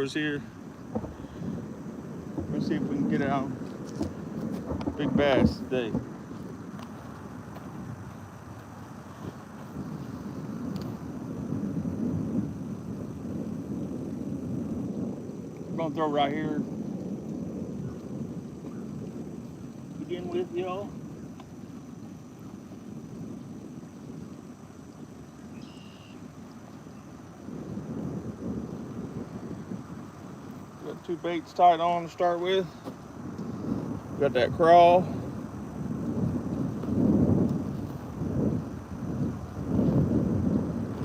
shores here. Let's see if we can get out big bass today. We're gonna throw right here. Begin with y'all. Got two baits tied on to start with. Got that crawl.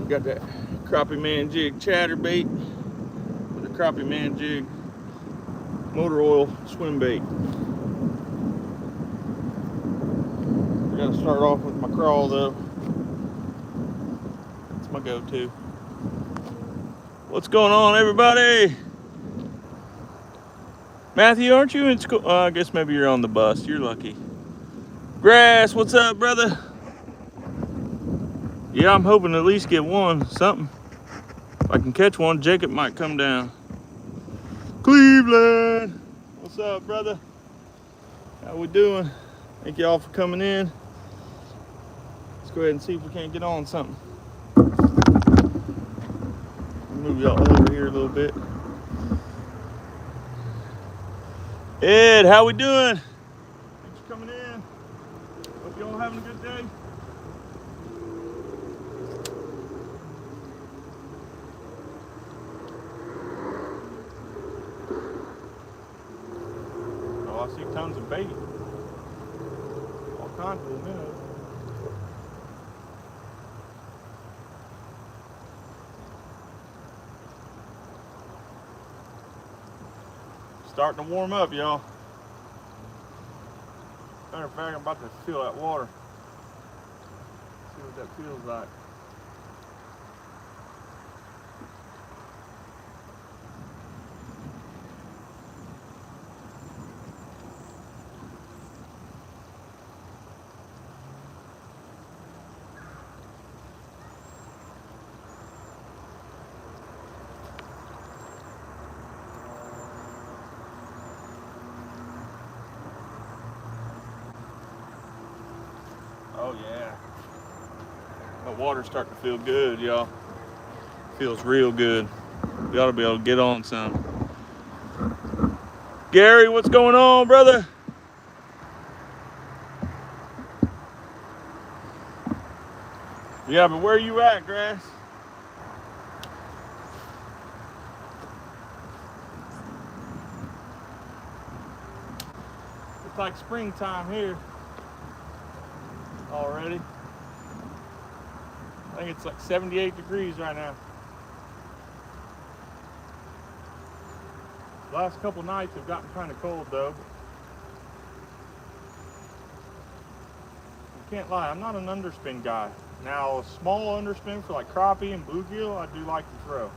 Got that crappie man jig chatterbait with a crappie man jig motor oil swim bait. I gotta start off with my crawl though. That's my go-to. What's going on, everybody? Matthew, aren't you in school? I guess maybe you're on the bus. You're lucky. Grass, what's up, brother? Yeah, I'm hoping to at least get one, something. If I can catch one, Jacob might come down. Cleveland, what's up, brother? How we doing? Thank y'all for coming in. Let's go ahead and see if we can't get on something. Move y'all over here a little bit. Ed, how we doing? Thanks for coming in. Hope y'all having a good day. Oh, I see tons of bait. All kinds of minnows. Starting to warm up, y'all. Matter of fact, I'm about to feel that water. See what that feels like. Oh yeah. The water's starting to feel good, y'all. Feels real good. We ought to be able to get on some. Gary, what's going on, brother? Yeah, but where are you at, Grass? It's like springtime here already. I think it's like 78 degrees right now. The last couple nights have gotten kind of cold though. I can't lie, I'm not an underspin guy. Now, a small underspin for like crappie and bluegill, I do like to throw.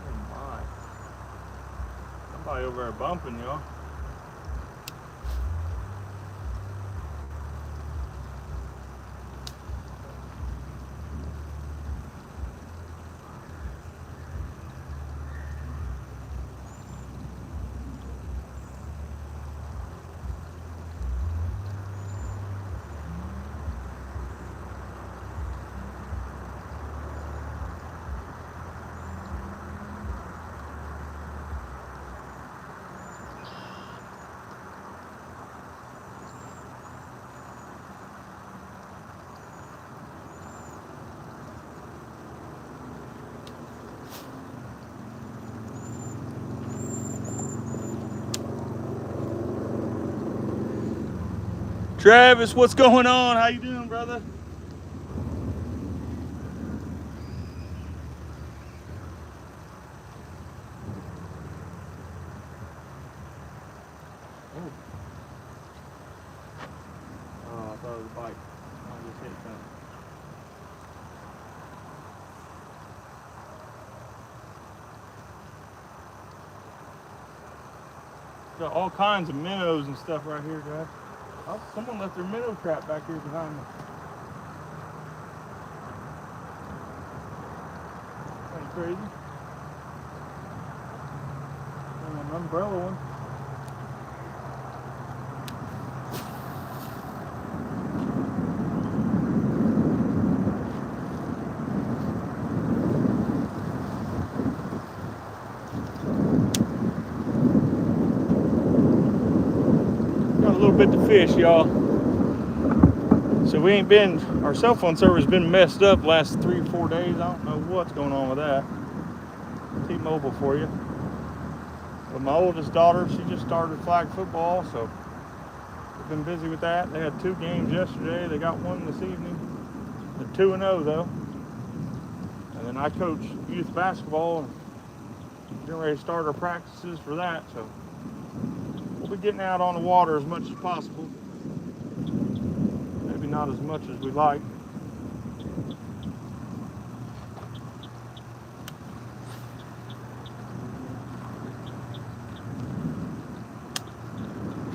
Oh my. Somebody over there bumping, y'all. Travis, what's going on? How you doing, brother? Oh, I thought it was a bite. I just hit something. Got all kinds of minnows and stuff right here, guys. Oh, someone left their minnow trap back here behind me. crazy. And an umbrella one. Got a little bit to fish, y'all. So we ain't been, our cell phone server's been messed up the last 3 or 4 days. I don't know what's going on with that. T-Mobile for you. But my oldest daughter, she just started flag football, so we've been busy with that. They had 2 games yesterday. They got 1 this evening. They're 2-0 though. And then I coach youth basketball and getting ready to start our practices for that. So we'll be getting out on the water as much as possible. Maybe not as much as we like.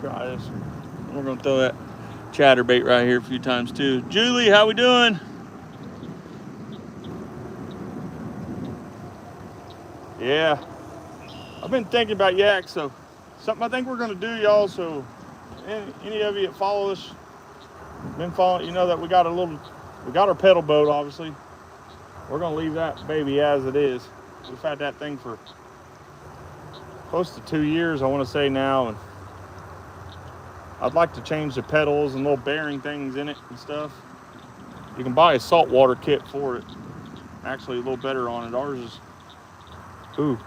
Try this. We're gonna throw that chatterbait right here a few times too. Julie, how we doing? Yeah, I've been thinking about yaks, so something I think we're gonna do, y'all. So any of you that follow us, been following, you know that we got our pedal boat, obviously. We're gonna leave that baby as it is. We've had that thing for close to 2 years, I want to say now, and I'd like to change the pedals and little bearing things in it and stuff. You can buy a saltwater kit for it. Actually, a little better on it. Ours is, ooh.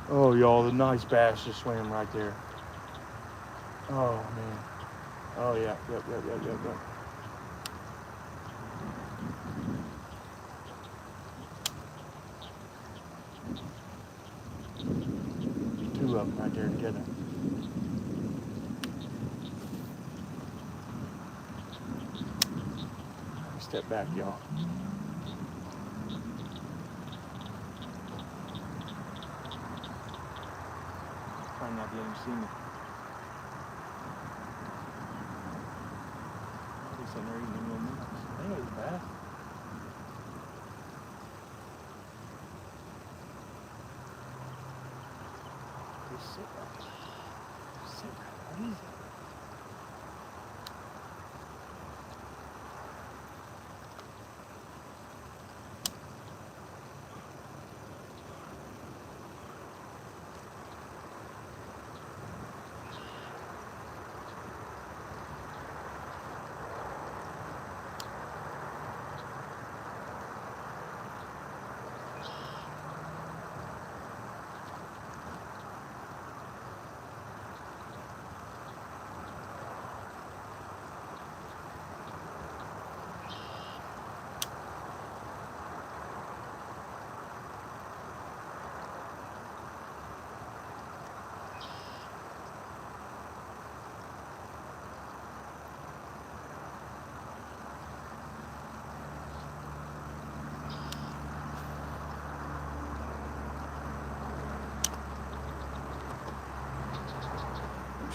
Oh, y'all, the nice bass just swam right there. Oh, man. Oh, yeah, yep. 2 of them right there together. Step back, y'all. Trying not to let him see me. He's sitting there eating them little minnows. I think it was bass. Just sit right there. Sit right there. Easy.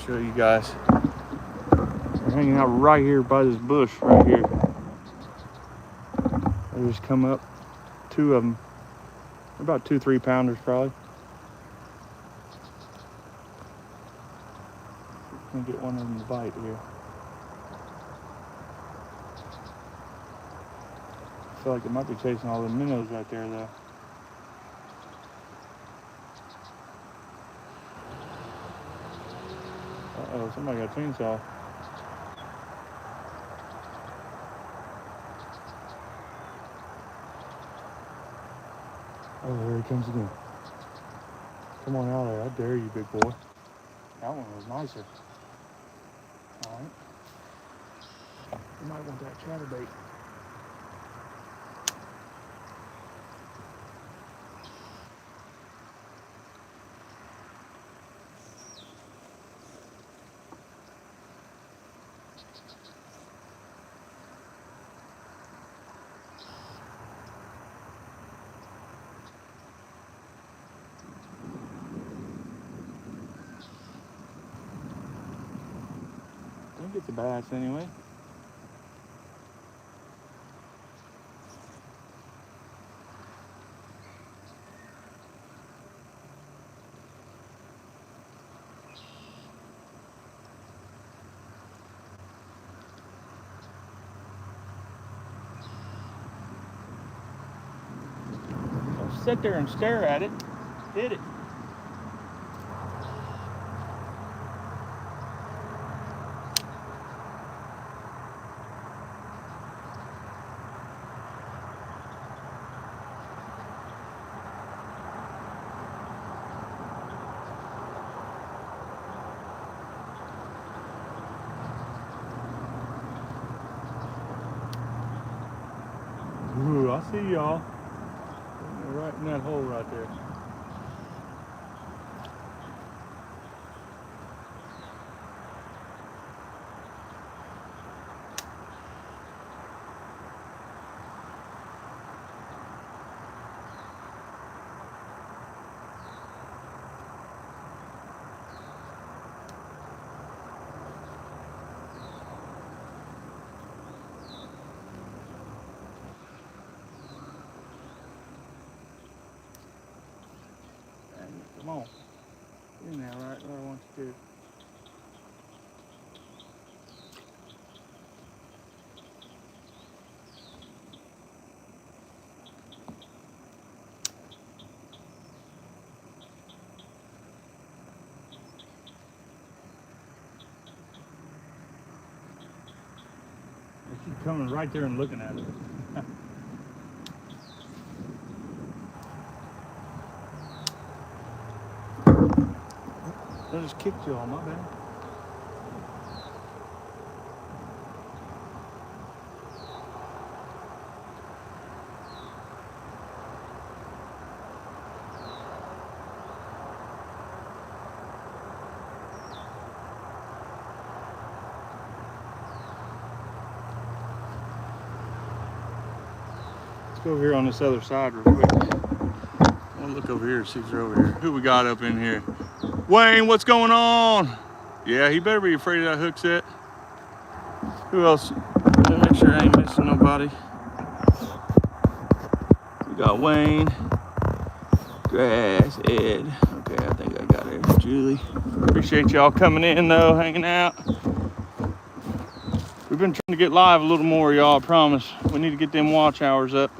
Show you guys. We're hanging out right here by this bush right here. They just come up, 2 of them. They're about 2-3 pounders probably. I'm gonna get one of them to bite here. I feel like they might be chasing all the minnows right there though. Uh-oh, somebody got a chainsaw. Oh, there he comes again. Come on out there, I dare you, big boy. That one was nicer. All right. You might want that chatterbait. I think it's a bass anyway. sit there and stare at it. Hit it. Ooh, I see y'all. Right in that hole right there. Come on. Get in there, right where I want you to. They keep coming right there and looking at it. I just kicked you all, my bad. Let's go over here on this other side real quick. I'll look over here and see if they're over here. Who we got up in here? Wayne, what's going on? Yeah, he better be afraid of that hook set. Who else? Let me make sure I ain't missing nobody. We got Wayne, Grass, Ed. Okay, I think I got it. Julie. Appreciate y'all coming in though, hanging out. We've been trying to get live a little more, y'all, I promise. We need to get them watch hours up.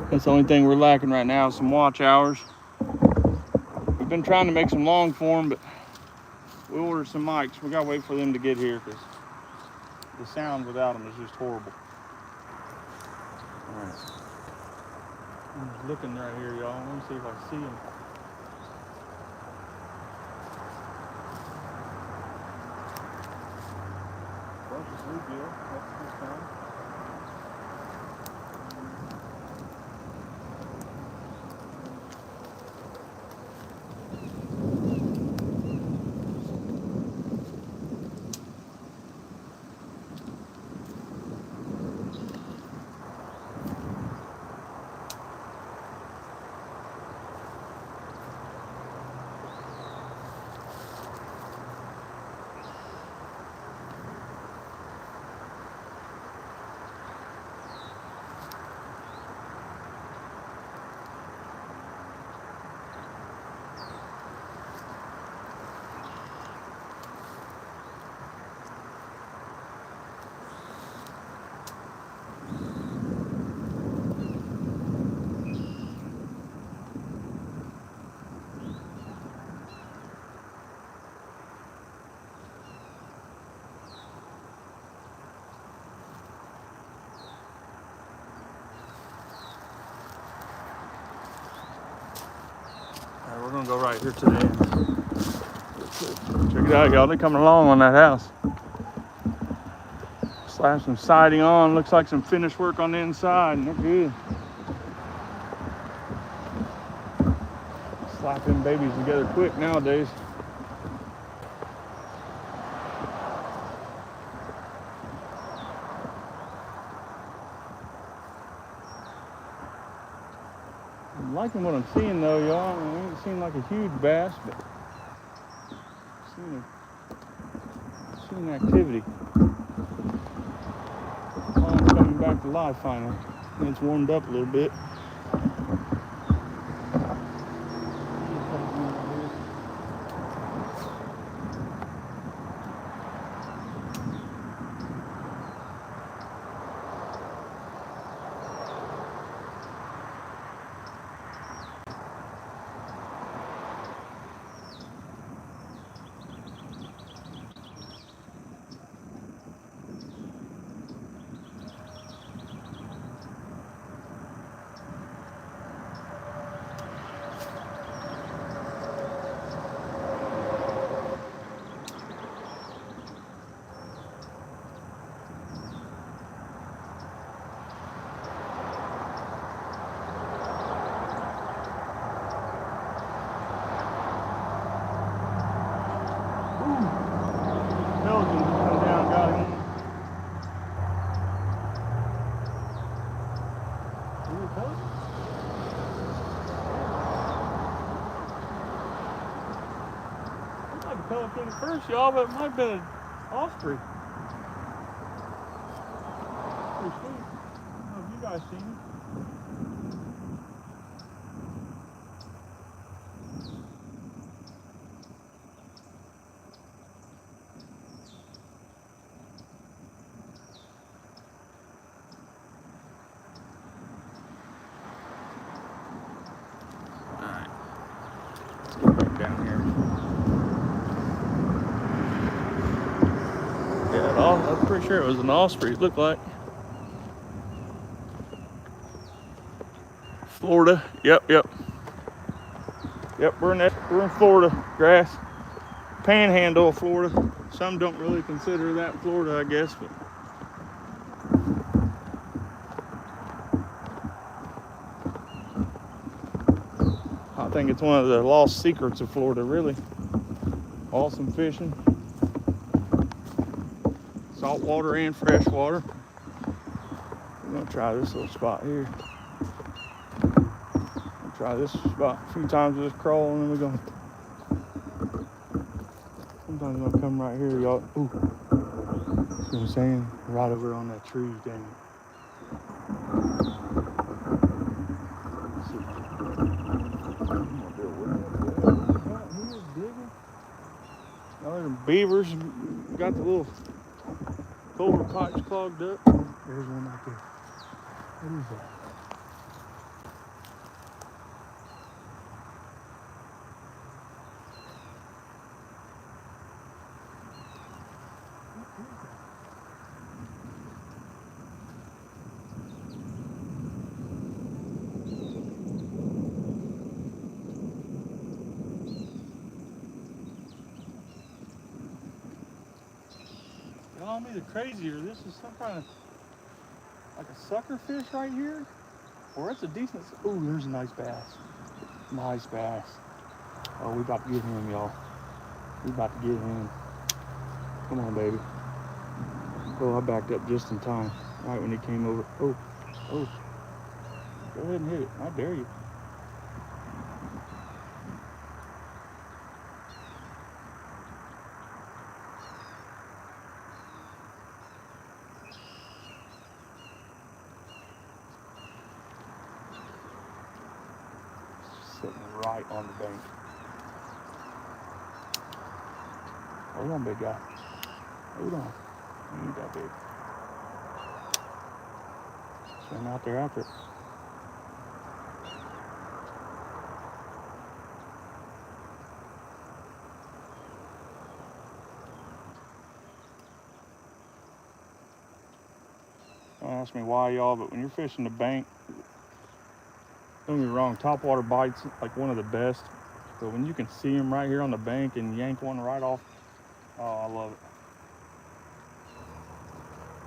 That's the only thing we're lacking right now, some watch hours. We've been trying to make some long form, but we ordered some mics. We gotta wait for them to get here because the sound without them is just horrible. All right. I'm just looking right here, y'all. Let me see if I see them. Bunch of bluegill. That's this time. We're gonna go right here to the end. Check it out, y'all. They're coming along on that house. Slap some siding on. Looks like some finished work on the inside, and they're good. Slap them babies together quick nowadays. I'm liking what I'm seeing though, y'all. I mean, it ain't seem like a huge bass, but seeing activity. The pond's coming back to life finally. And it's warmed up a little bit. color? Looks like a pelican at first, y'all, but it might have been an osprey. Pretty sweet. I don't know if you guys seen it. Down here. Yeah, I'm pretty sure it was an osprey, it looked like. Florida, yep. Yep, we're in Florida, grass. Panhandle of Florida. Some don't really consider that Florida, I guess, but I think it's one of the lost secrets of Florida, really. Awesome fishing. Saltwater and freshwater. We're gonna try this little spot here. I'll try this spot a few times with this crawl, and then we're gonna sometimes I'm gonna come right here, y'all. Ooh. See what I'm saying? Right over on that tree, dang it. Now there's beavers, got the little culvert pipes clogged up. There's one right there. What is that? Y'all, me the crazier. This is some kind of like a sucker fish right here, or it's a decent. Ooh, there's a nice bass. Nice bass. Oh, we about to get him, y'all. We about to get him. Come on, baby. Oh, I backed up just in time, right when he came over. Oh. Go ahead and hit it. I dare you. Sitting right on the bank. Hold on, big guy. Hold on. You ain't that big. Swim out there after it. Don't ask me why, y'all, but when you're fishing the bank, don't get me wrong, topwater bites like one of the best. But when you can see them right here on the bank and yank one right off, oh, I love it.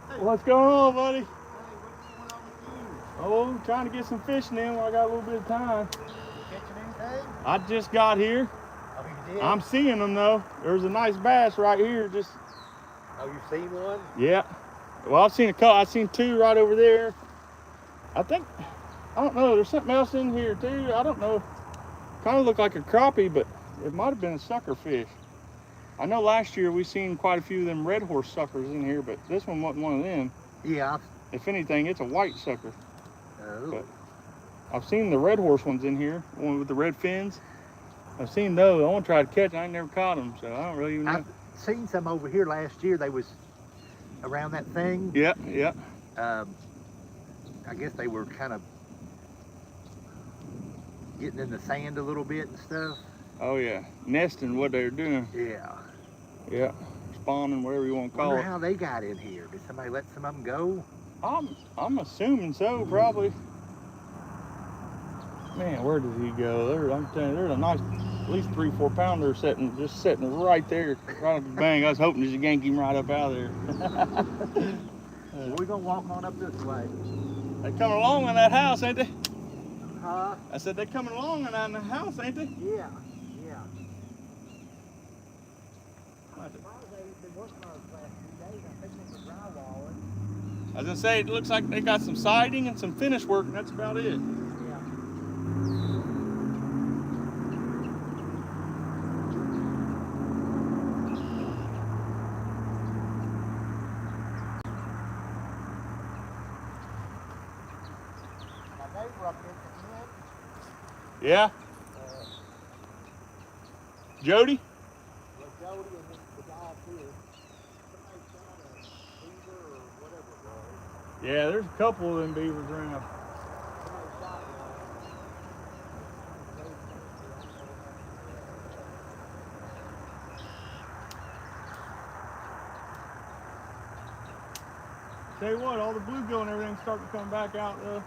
Hey. What's going on, buddy? Hey, what's going on with you? Oh, trying to get some fishing in while I got a little bit of time. Catching anything? I just got here. Oh, you did? I'm seeing them though. There's a nice bass right here. Just. Oh, you've seen one? Yeah. Well, I've seen a couple. I've seen two right over there. I don't know. There's something else in here too. I don't know. Kind of look like a crappie, but it might have been a sucker fish. I know last year we seen quite a few of them red horse suckers in here, but this one wasn't one of them. Yeah. If anything, it's a white sucker. Oh. But I've seen the red horse ones in here, one with the red fins. I've seen those. I want to try to catch them. I ain't never caught them, so I don't really even know. I've seen some over here last year. They was around that thing. Yeah. I guess they were kind of getting in the sand a little bit and stuff. Oh yeah, nesting what they're doing. Yeah, spawning, whatever you want to call Wonder it. how they got in here. Did somebody let some of them go? I'm assuming so, probably. Man, where did he go? I'm telling you, there's a nice, at least 3-4 pounder just sitting right there, right at the bank. I was hoping to yank him right up out of there. Well, we're gonna walk on up this way. They coming along in that house, ain't they? Huh? I said they coming along in that house, ain't they? Yeah. I had to- They've been working on it the last few days. I think they were drywalling. I was gonna say, it looks like they got some siding and some finish work, and that's about it. Yeah. My neighbor up in the end, Yeah? Jody? yeah, Jody and the guy up here, somebody shot a beaver or whatever it was. Yeah, there's a couple of them beavers around. Somebody shot one. They was coming through. I don't know what happened to it. Tell you what, all the bluegill and everything's starting to come back out though.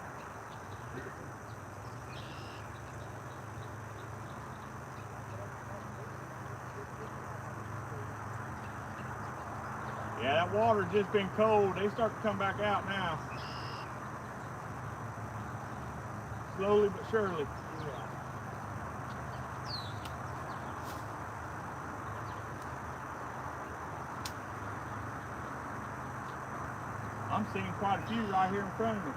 Yeah, that water's just been cold. They start to come back out now. Slowly but surely. Yeah. I'm seeing quite a few right here in front of me.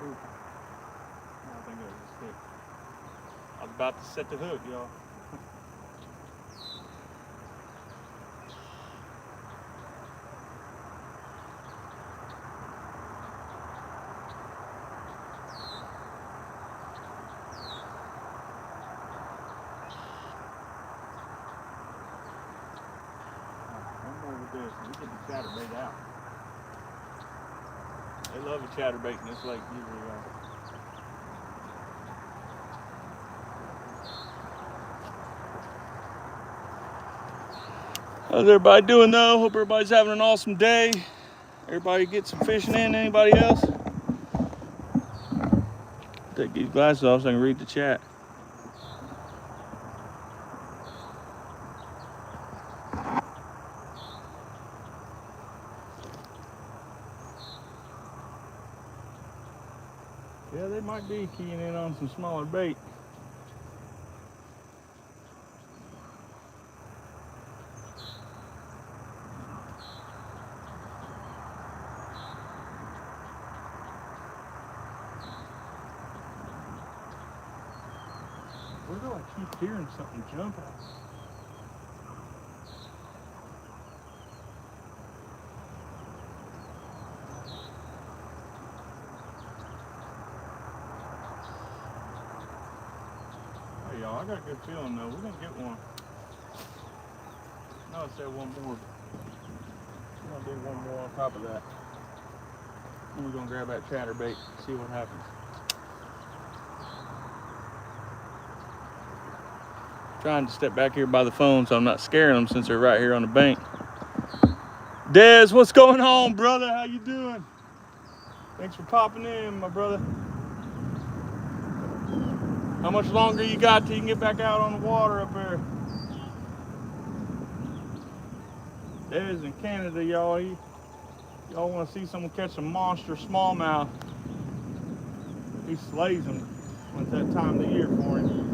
Ooh. I think it was a stick. I was about to set the hook, y'all. One more with this, and we get the chatterbait out. They love a chatterbait in this lake usually, y'all. How's everybody doing though? Hope everybody's having an awesome day. Everybody get some fishing in. Anybody else? Take these glasses off so I can read the chat. Yeah, they might be keying in on some smaller bait. Where do I keep hearing something jump out? Hey y'all, I got a good feeling though. We're gonna get one. No, I said one more. We're gonna do one more on top of that. And we're gonna grab that chatterbait, see what happens. Trying to step back here by the phone so I'm not scaring them since they're right here on the bank. Dez, what's going on, brother? How you doing? Thanks for popping in, my brother. How much longer you got till you can get back out on the water up there? Dez in Canada, y'all. Y'all want to see someone catch a monster smallmouth? He slays them when it's that time of the year for him.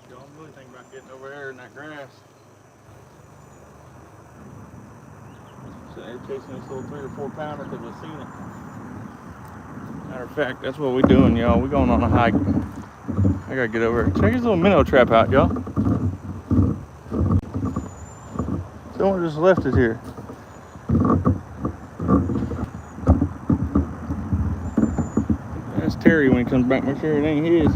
Y'all really think about getting over there in that grass. So they're chasing this little 3 or 4 pounder because I've seen it. Matter of fact, that's what we're doing, y'all. We're going on a hike. I gotta get over here. Check his little minnow trap out, y'all. Someone just left it here. That's Terry when he comes back. Make sure it ain't his.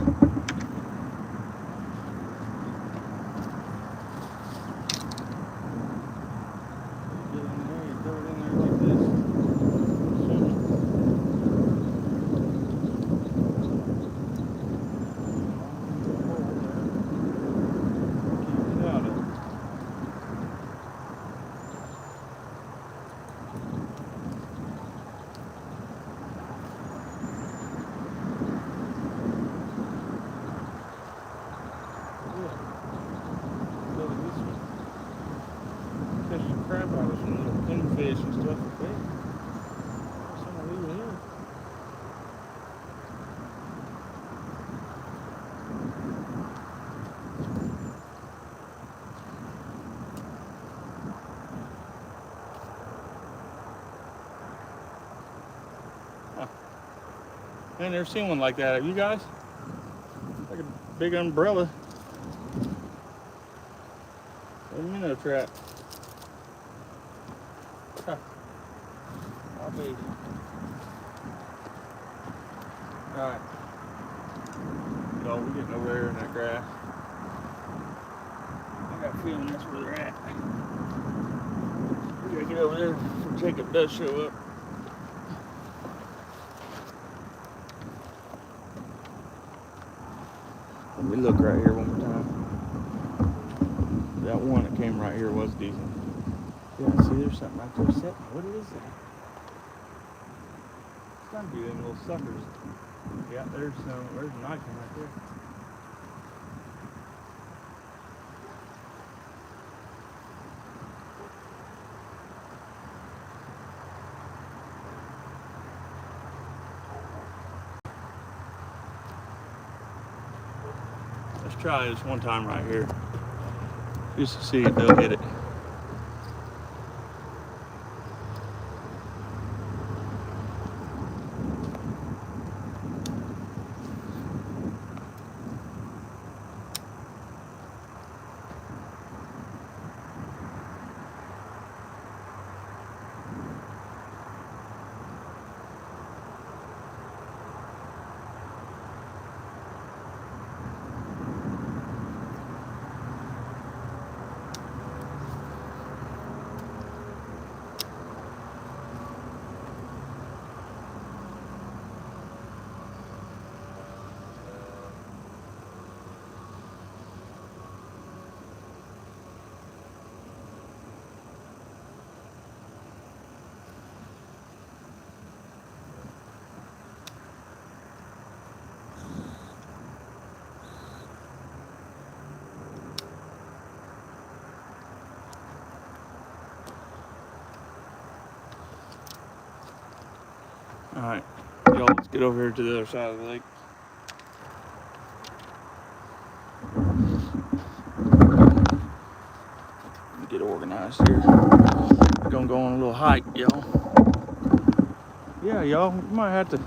Crap out of some little pinfish and stuff like that. Someone leaving here. Huh. I ain't never seen one like that. Have you guys? Like a big umbrella. A minnow trap. Huh. I'll be. Alright. So we're getting over there in that grass. I got a feeling that's where they're at. We gotta get over there before Jacob does show up. Let me look right here one more time. That one that came right here was decent. Yeah, see, there's something right there sitting. What is that? It's gotta be them little suckers. Yeah, there's a nice one right there. Let's try this one time right here. Just to see if they'll hit it. Alright, y'all, let's get over here to the other side of the lake. Get organized here. We're gonna go on a little hike, y'all. Yeah, y'all, we might have to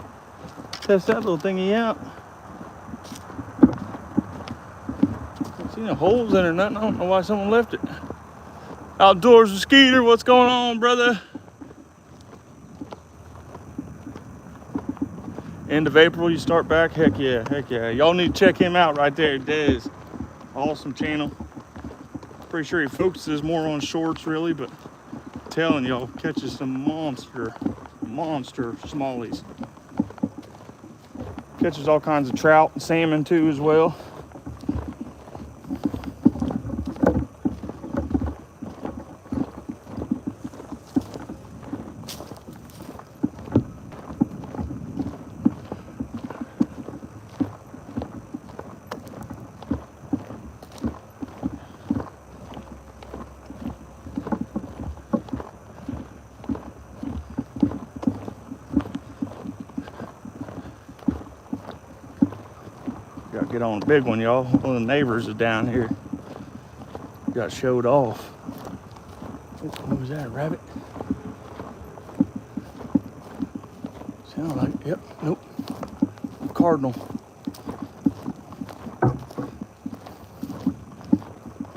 test that little thingy out. Don't see no holes in it or nothing. I don't know why someone left it. Outdoors with Skeeter, what's going on, brother? End of April, you start back? Heck yeah, heck yeah. Y'all need to check him out right there, Des. Awesome channel. Pretty sure he focuses more on shorts, really, but I'm telling y'all, catches some monster smallies. Catches all kinds of trout and salmon too as well. Gotta get on a big one, y'all. One of the neighbors is down here. Got showed off. What was that, a rabbit? Sound like, yep, nope. Cardinal.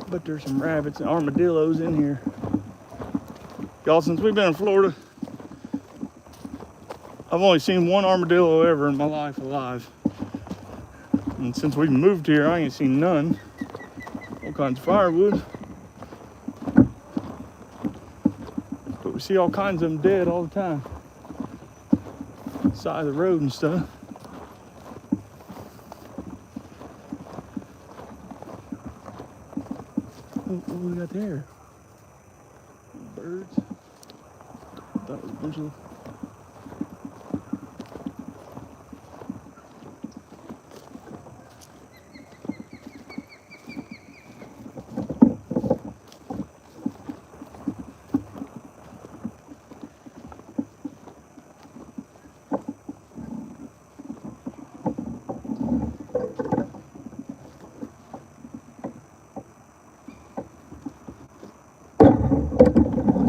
But there's some rabbits and armadillos in here. Y'all, since we've been in Florida, I've only seen one armadillo ever in my life alive. And since we moved here, I ain't seen none. All kinds of firewood. But we see all kinds of them dead all the time. Side of the road and stuff. What we got there? Birds. Thought it was a bunch of.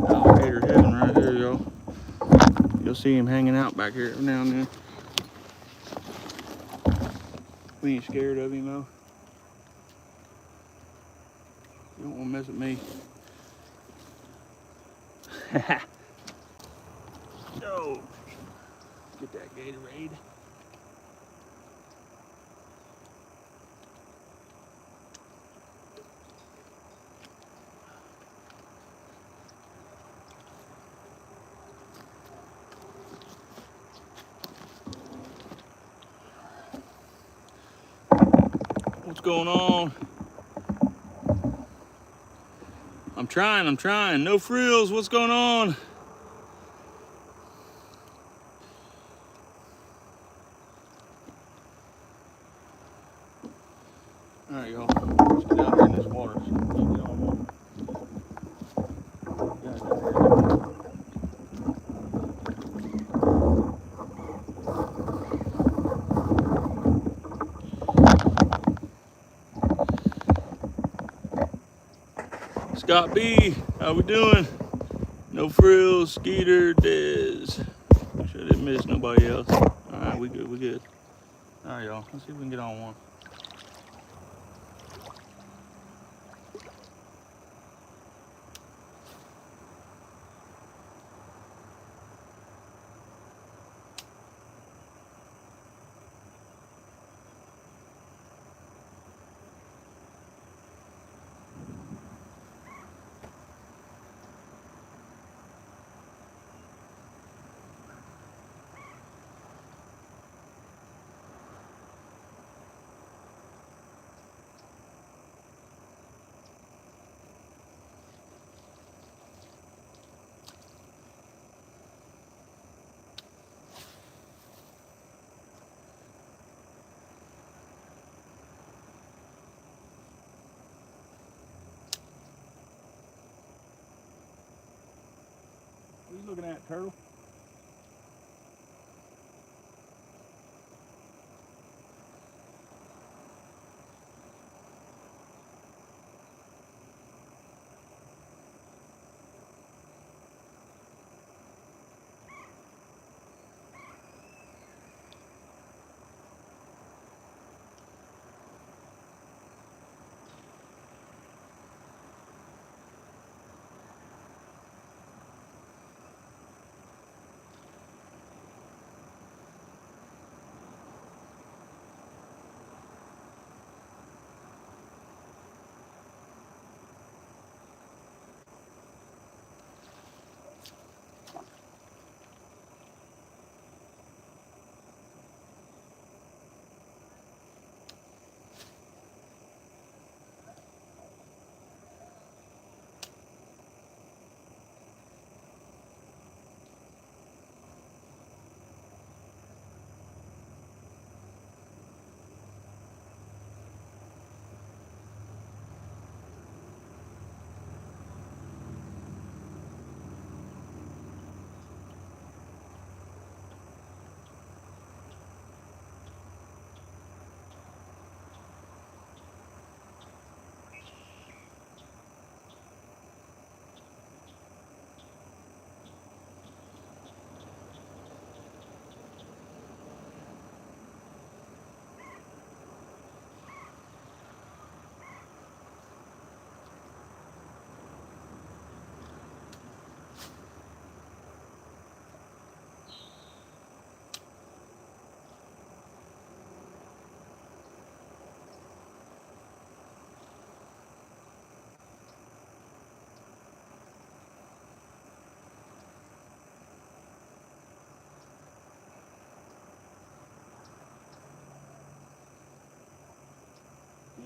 Alligator heaven right here, y'all. You'll see him hanging out back here every now and then. We ain't scared of him though. You don't want to mess with me. No. Get that Gatorade. What's going on? I'm trying. No frills. What's going on? All right, y'all. Let's get out here in this water so we can get on one. Scott B, how we doing? No frills, Skeeter, Dez. Sure didn't miss nobody else. All right, we good. All right, y'all. Let's see if we can get on one. What are you looking at, turtle?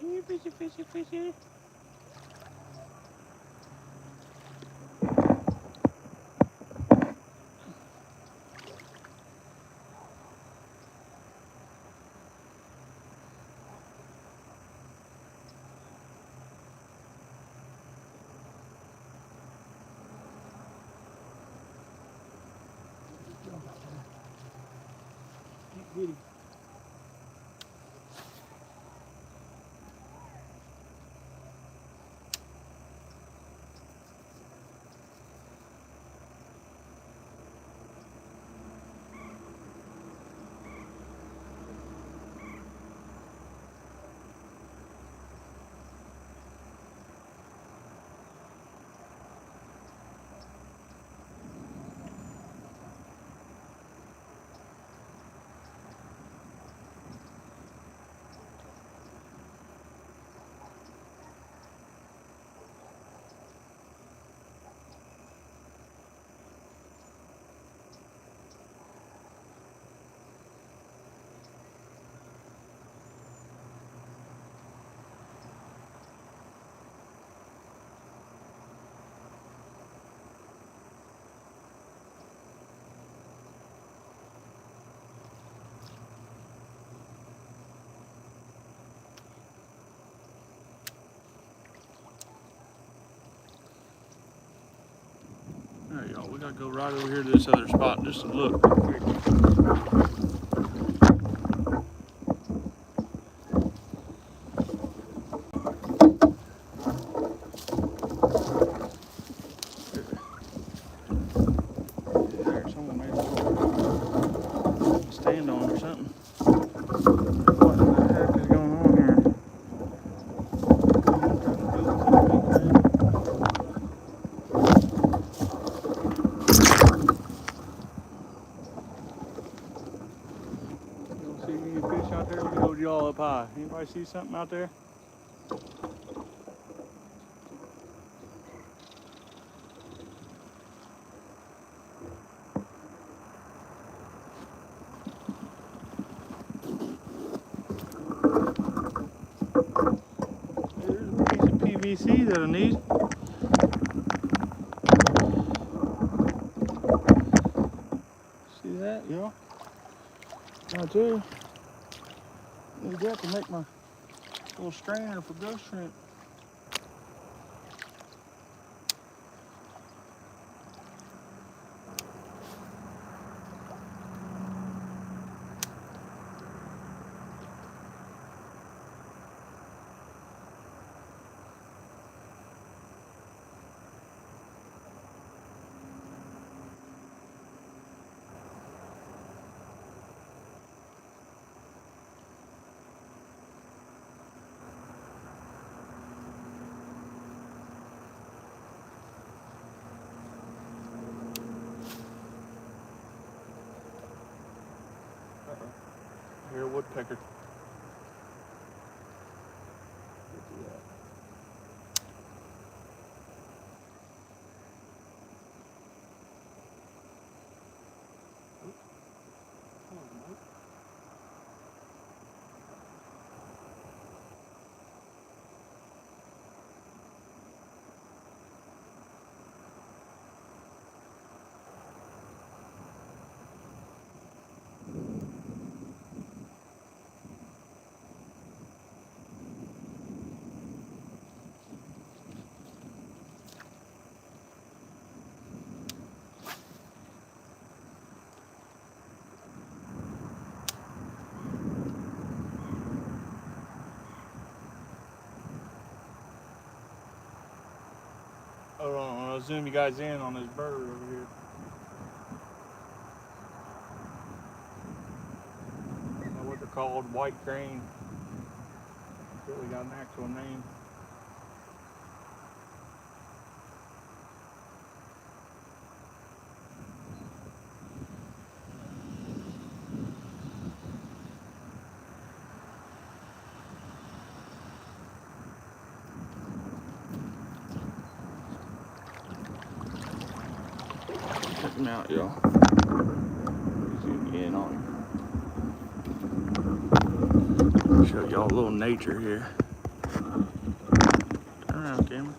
Yeah, fishy, fishy, fishy. Get him. All right, y'all, we gotta go right over here to this other spot just to look real quick. There's someone maybe stand on or something. What the heck is going on here? You don't see any fish out there? Look at old Yall up high. Anybody see something out there? There's a piece of PVC that I need. See that, y'all? Right there. Need that to make my little strainer for ghost shrimp. Here, a woodpecker. Hold on, I'll zoom you guys in on this bird over here. I don't know what they're called, white crane. Really got an actual name. Check him out, y'all. Zoom in on him. Show y'all a little nature here. Turn around, camera.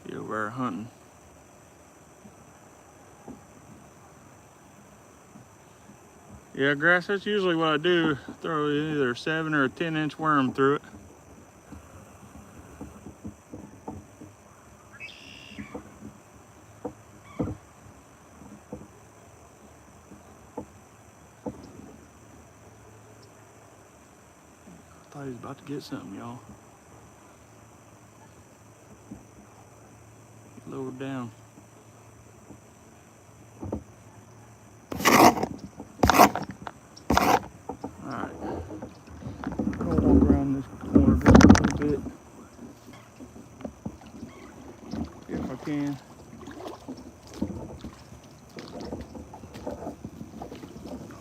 He over there hunting. Yeah, grass, that's usually what I do. Throw either a 7 or a 10-inch worm through it. I thought he was about to get something, y'all. He lowered down. Alright. I'll walk around this corner just a little bit. If I can.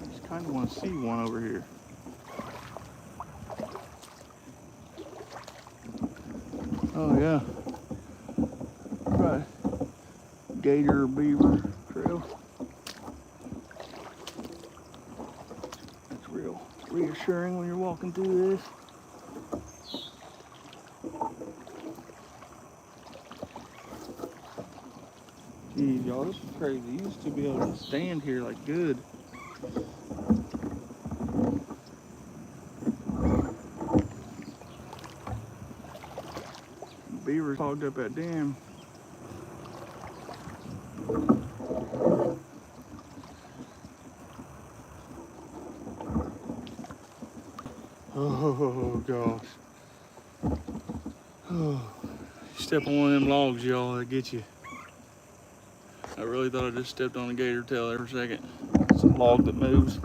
I just kind of want to see one over here. Oh yeah. Right. Gator or beaver trail. That's real reassuring when you're walking through this. Geez, y'all, this is crazy. You used to be able to stand here like good. Beavers hogged up that dam. Oh gosh. Oh, you step on one of them logs, y'all, that get you. I really thought I just stepped on a gator tail there for a second. It's a log that moves.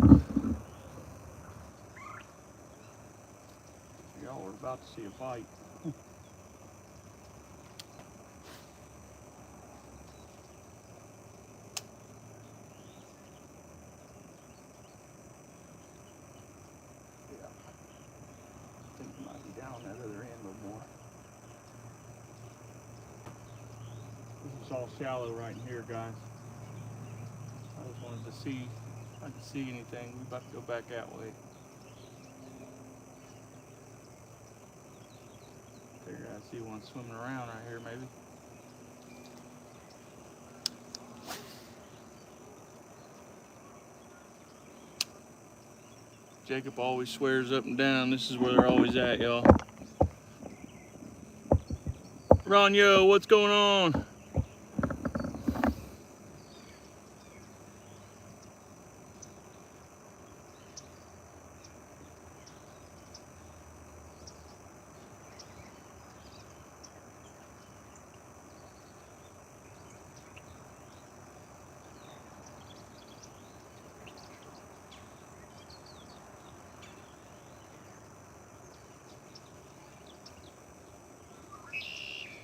Y'all are about to see a fight. I think he might be down that other end a little more. This is all shallow right in here, guys. I just wanted to see if I could see anything. We're about to go back that way. Figured I'd see one swimming around right here, maybe. Jacob always swears up and down this is where they're always at, y'all. Ronyo, what's going on?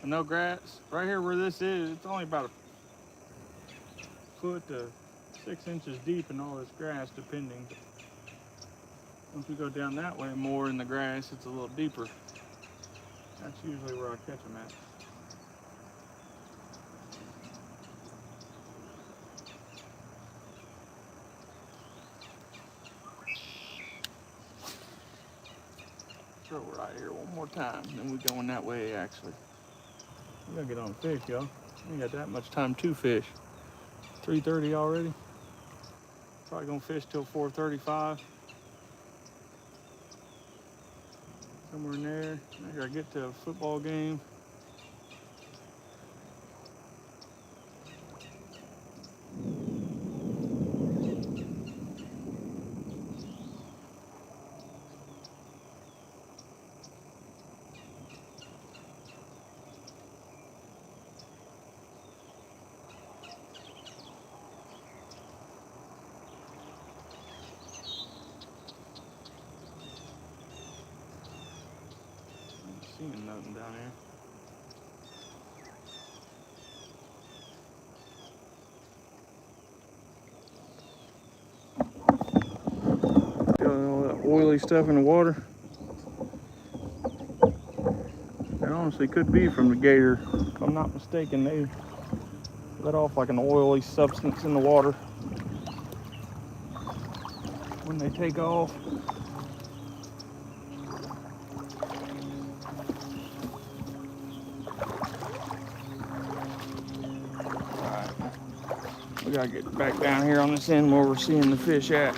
No grass. Right here where this is, it's only about a foot to 6 inches deep in all this grass, depending. Once we go down that way more in the grass, it's a little deeper. That's usually where I catch them at. Throw it right here one more time, then we're going that way actually. We gotta get on fish, y'all. We ain't got that much time to fish. 3:30 already. Probably gonna fish till 4:35. Somewhere in there. I gotta get to a football game. Seeing nothing down here. Got all that oily stuff in the water. It honestly could be from the gator. If I'm not mistaken, they let off like an oily substance in the water. when they take off. Alright, we gotta get back down here on this end where we're seeing the fish at.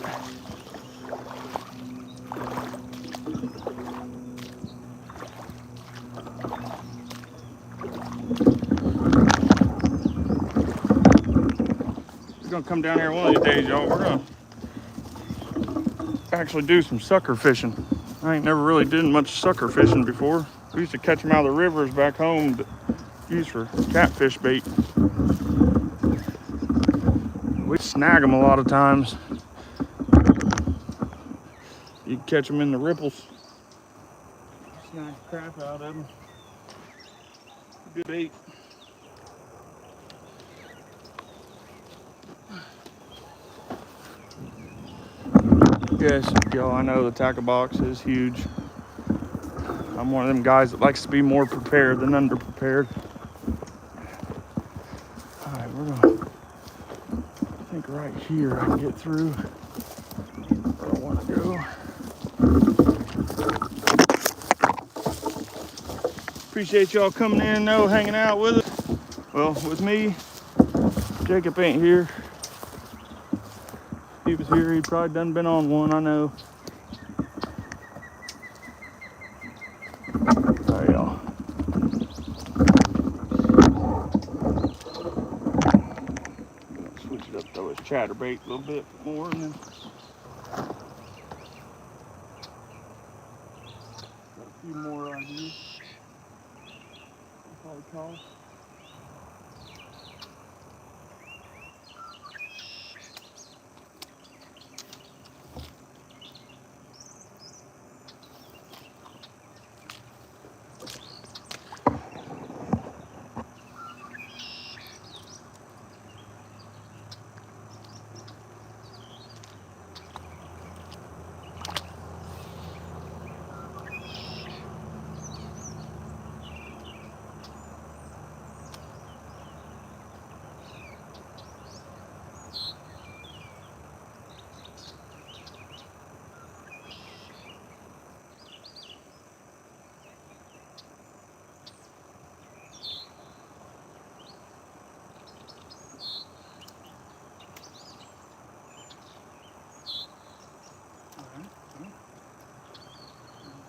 We're gonna come down here one of these days, y'all. We're gonna actually do some sucker fishing. I ain't never really did much sucker fishing before. We used to catch them out of the rivers back home to use for catfish bait. We snag them a lot of times. You can catch them in the ripples. Snag the crap out of them. Good bait. Yes, y'all, I know the tackle box is huge. I'm one of them guys that likes to be more prepared than underprepared. All right, we're gonna, I think right here I can get through where I want to go. Appreciate y'all coming in, though, hanging out with us. Well, with me, Jacob ain't here. If he was here, he'd probably done been on one, I know. All right, y'all. Switch it up, throw his chatterbait a little bit more, and then got a few more on here. Probably call.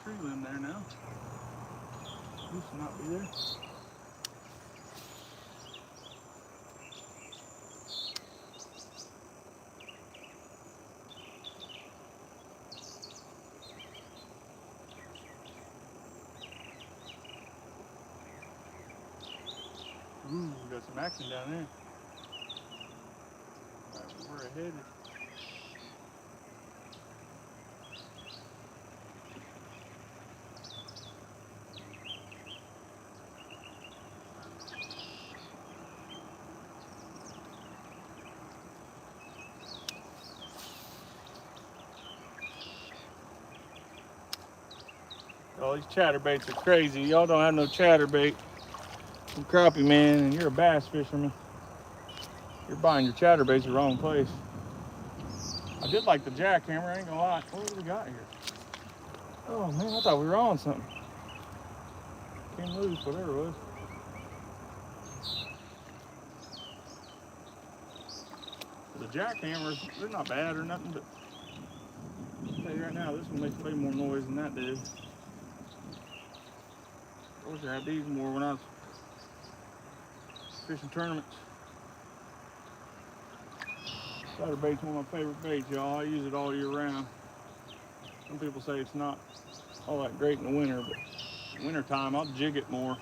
Tree limb there now. Used to not be there. Ooh, we got some action down there. All right, we're ahead. Oh, these chatterbaits are crazy. Y'all don't have no chatterbait. I'm crappie man, and you're a bass fisherman. You're buying your chatterbaits the wrong place. I did like the jackhammer, I ain't gonna lie. What do we got here? Oh man, I thought we were on something. Came loose, whatever it was. The jackhammers, they're not bad or nothing, but I'll tell you right now, this one makes way more noise than that did. I wish I had these more when I was fishing tournaments. Chatterbait's one of my favorite baits, y'all. I use it all year round. Some people say it's not all that great in the winter, but in winter time I'll jig it more.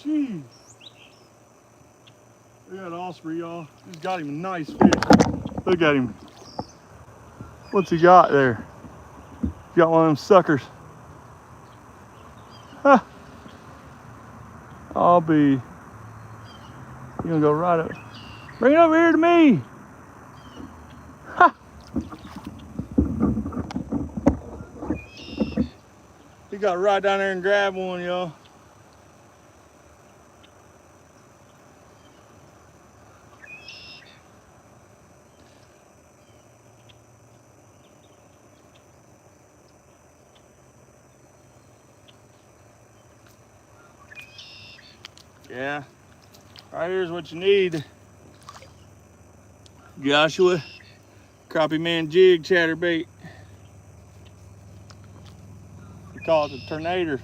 Jeez. Look at that osprey, y'all. He's got him a nice fish. Look at him. What's he got there? He got one of them suckers. Huh. I'll be. You gonna go right up? Bring it over here to me. Ha! He got right down there and grabbed one, y'all. Yeah, right here's what you need. Joshua, crappie man jig chatterbait. We call it the tornado.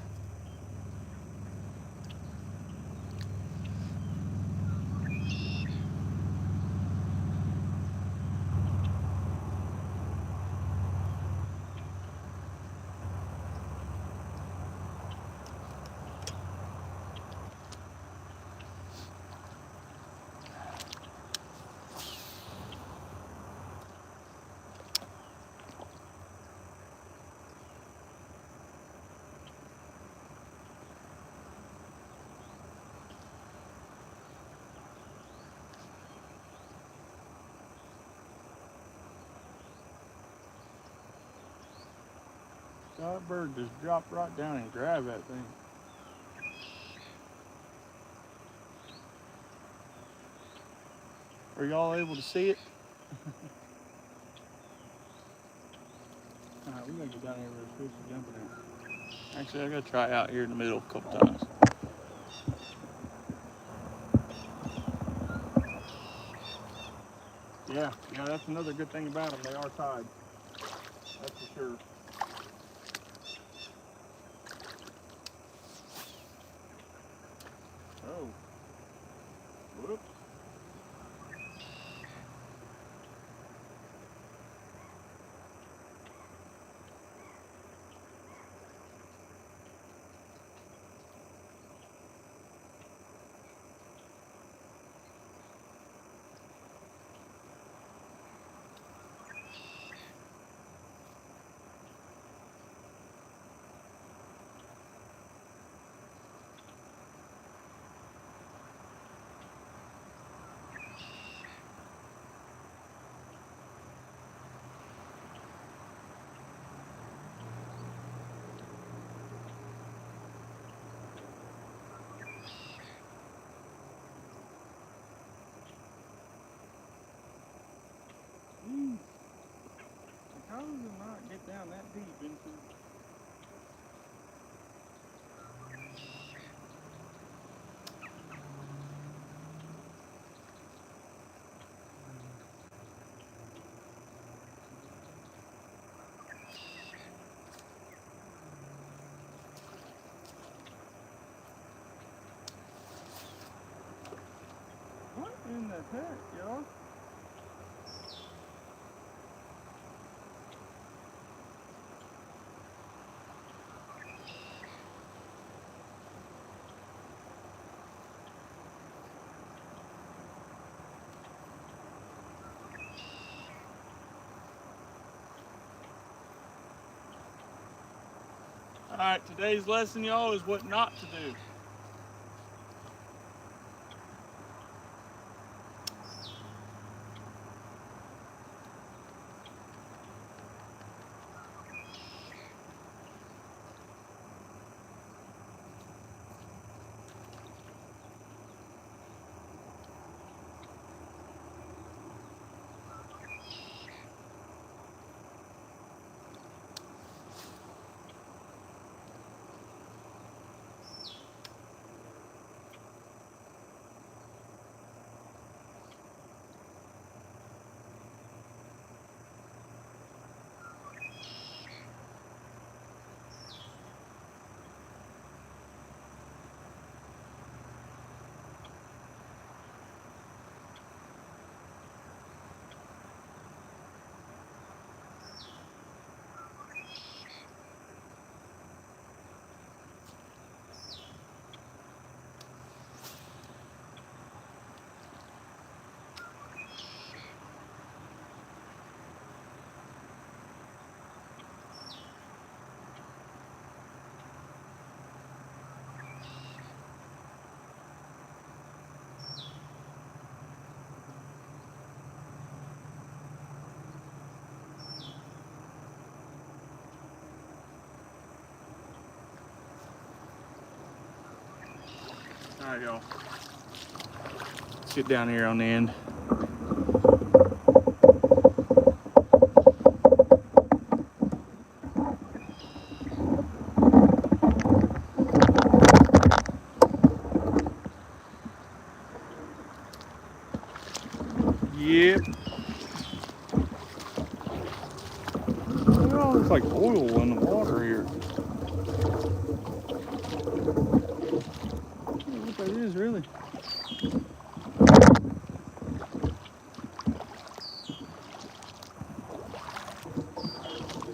That bird just dropped right down and grabbed that thing. Are y'all able to see it? Alright, we gotta go down here where the fish are jumping at. Actually, I gotta try out here in the middle a couple times. Yeah, that's another good thing about them. They are tied. That's for sure. Oh. Whoop. How does it not get down that deep into? What in the heck, y'all? Alright, today's lesson, y'all, is what not to do. Alright, y'all. Let's get down here on the end. Yep. Oh, it's like oil in the water here. I don't know what that is, really.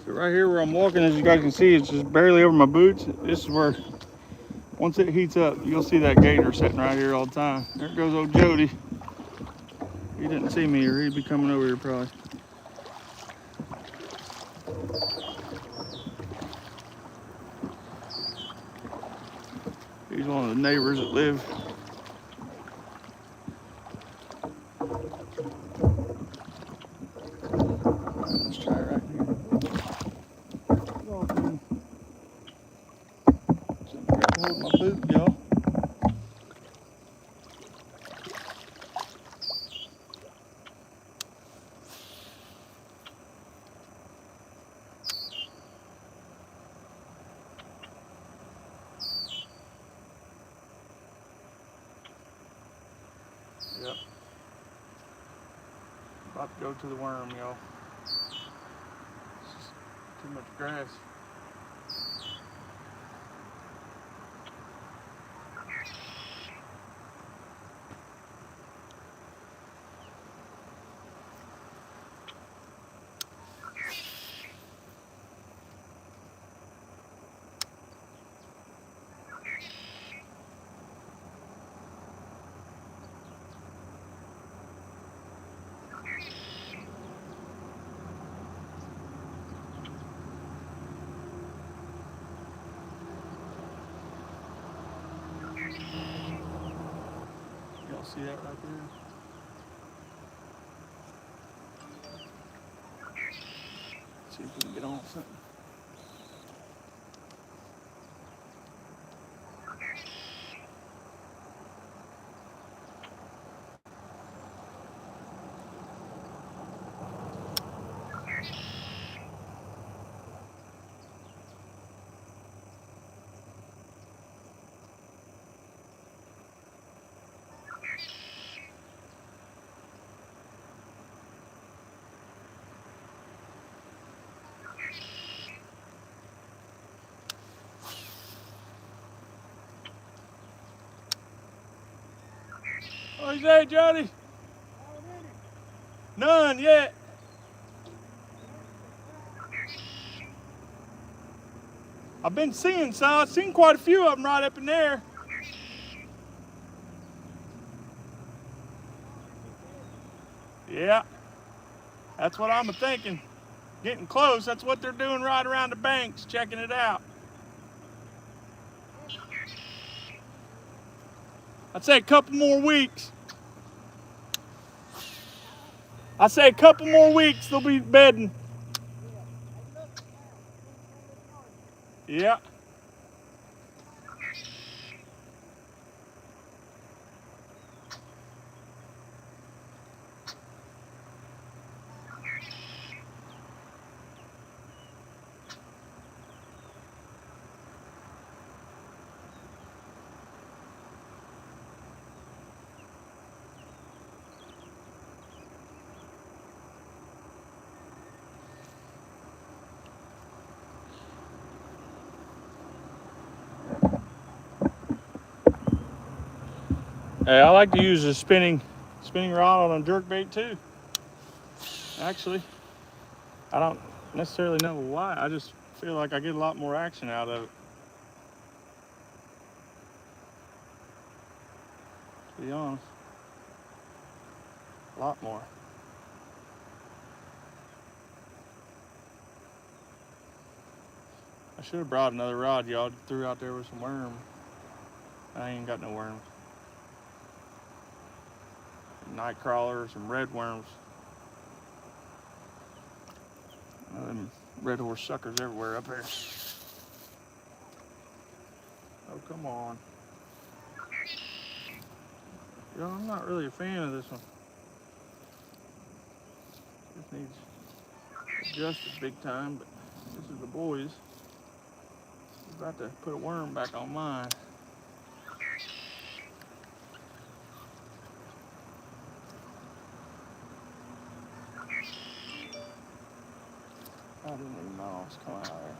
So right here where I'm walking, as you guys can see, it's just barely over my boots. This is where, once it heats up, you'll see that gator sitting right here all the time. There goes old Jody. He didn't see me, or he'd be coming over here probably. He's one of the neighbors that live. Let's try it right here. Hold my boot, y'all. Yep. About to go to the worm, y'all. It's just too much grass. Y'all see that right there? See if we can get on something. What you say, Jody? None yet. I've been seeing some. I've seen quite a few of them right up in there. Yeah, that's what I'm thinking. Getting close. That's what they're doing right around the banks, checking it out. I'd say a couple more weeks. I say a couple more weeks, they'll be bedding. Yeah. Hey, I like to use a spinning rod on a jerkbait too. Actually, I don't necessarily know why. I just feel like I get a lot more action out of it. To be honest, a lot more. I should have brought another rod, y'all. Threw out there with some worm. I ain't got no worms. Night crawlers, some red worms. Them red horse suckers everywhere up here. Oh, come on. You know, I'm not really a fan of this one. This needs adjusted big time, but this is the boys. I'm about to put a worm back on mine. I didn't even know it was coming out there.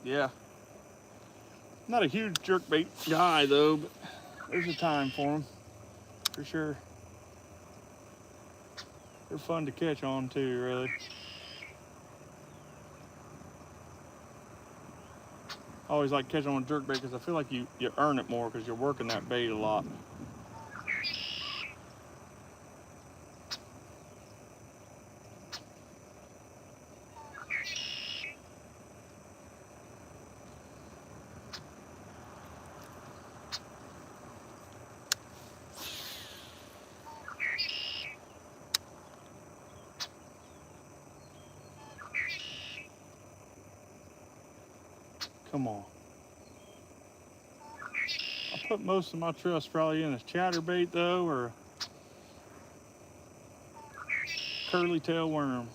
Yeah. Not a huge jerkbait guy though, but there's a time for them, for sure. They're fun to catch on too, really. I always like catching on jerkbait because I feel like you earn it more because you're working that bait a lot. Come on. I put most of my trust probably in a chatterbait though, or a curly tail worm.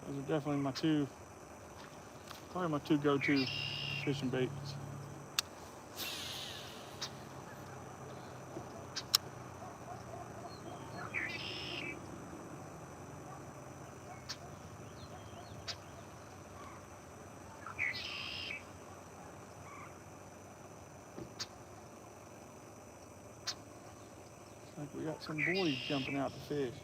Those are definitely probably my two go-to fishing baits. Looks like we got some boys jumping out to fish.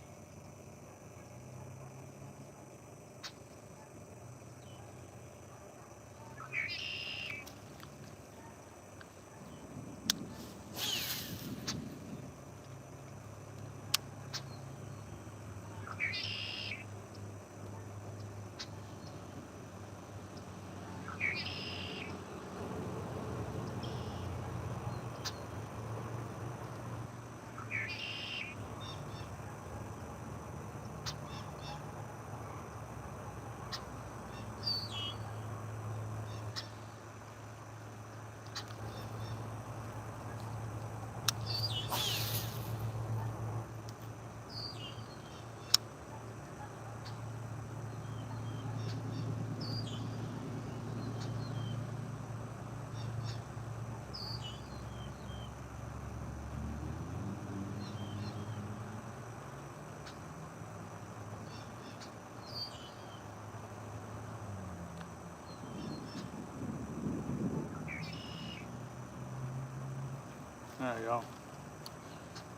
There you go.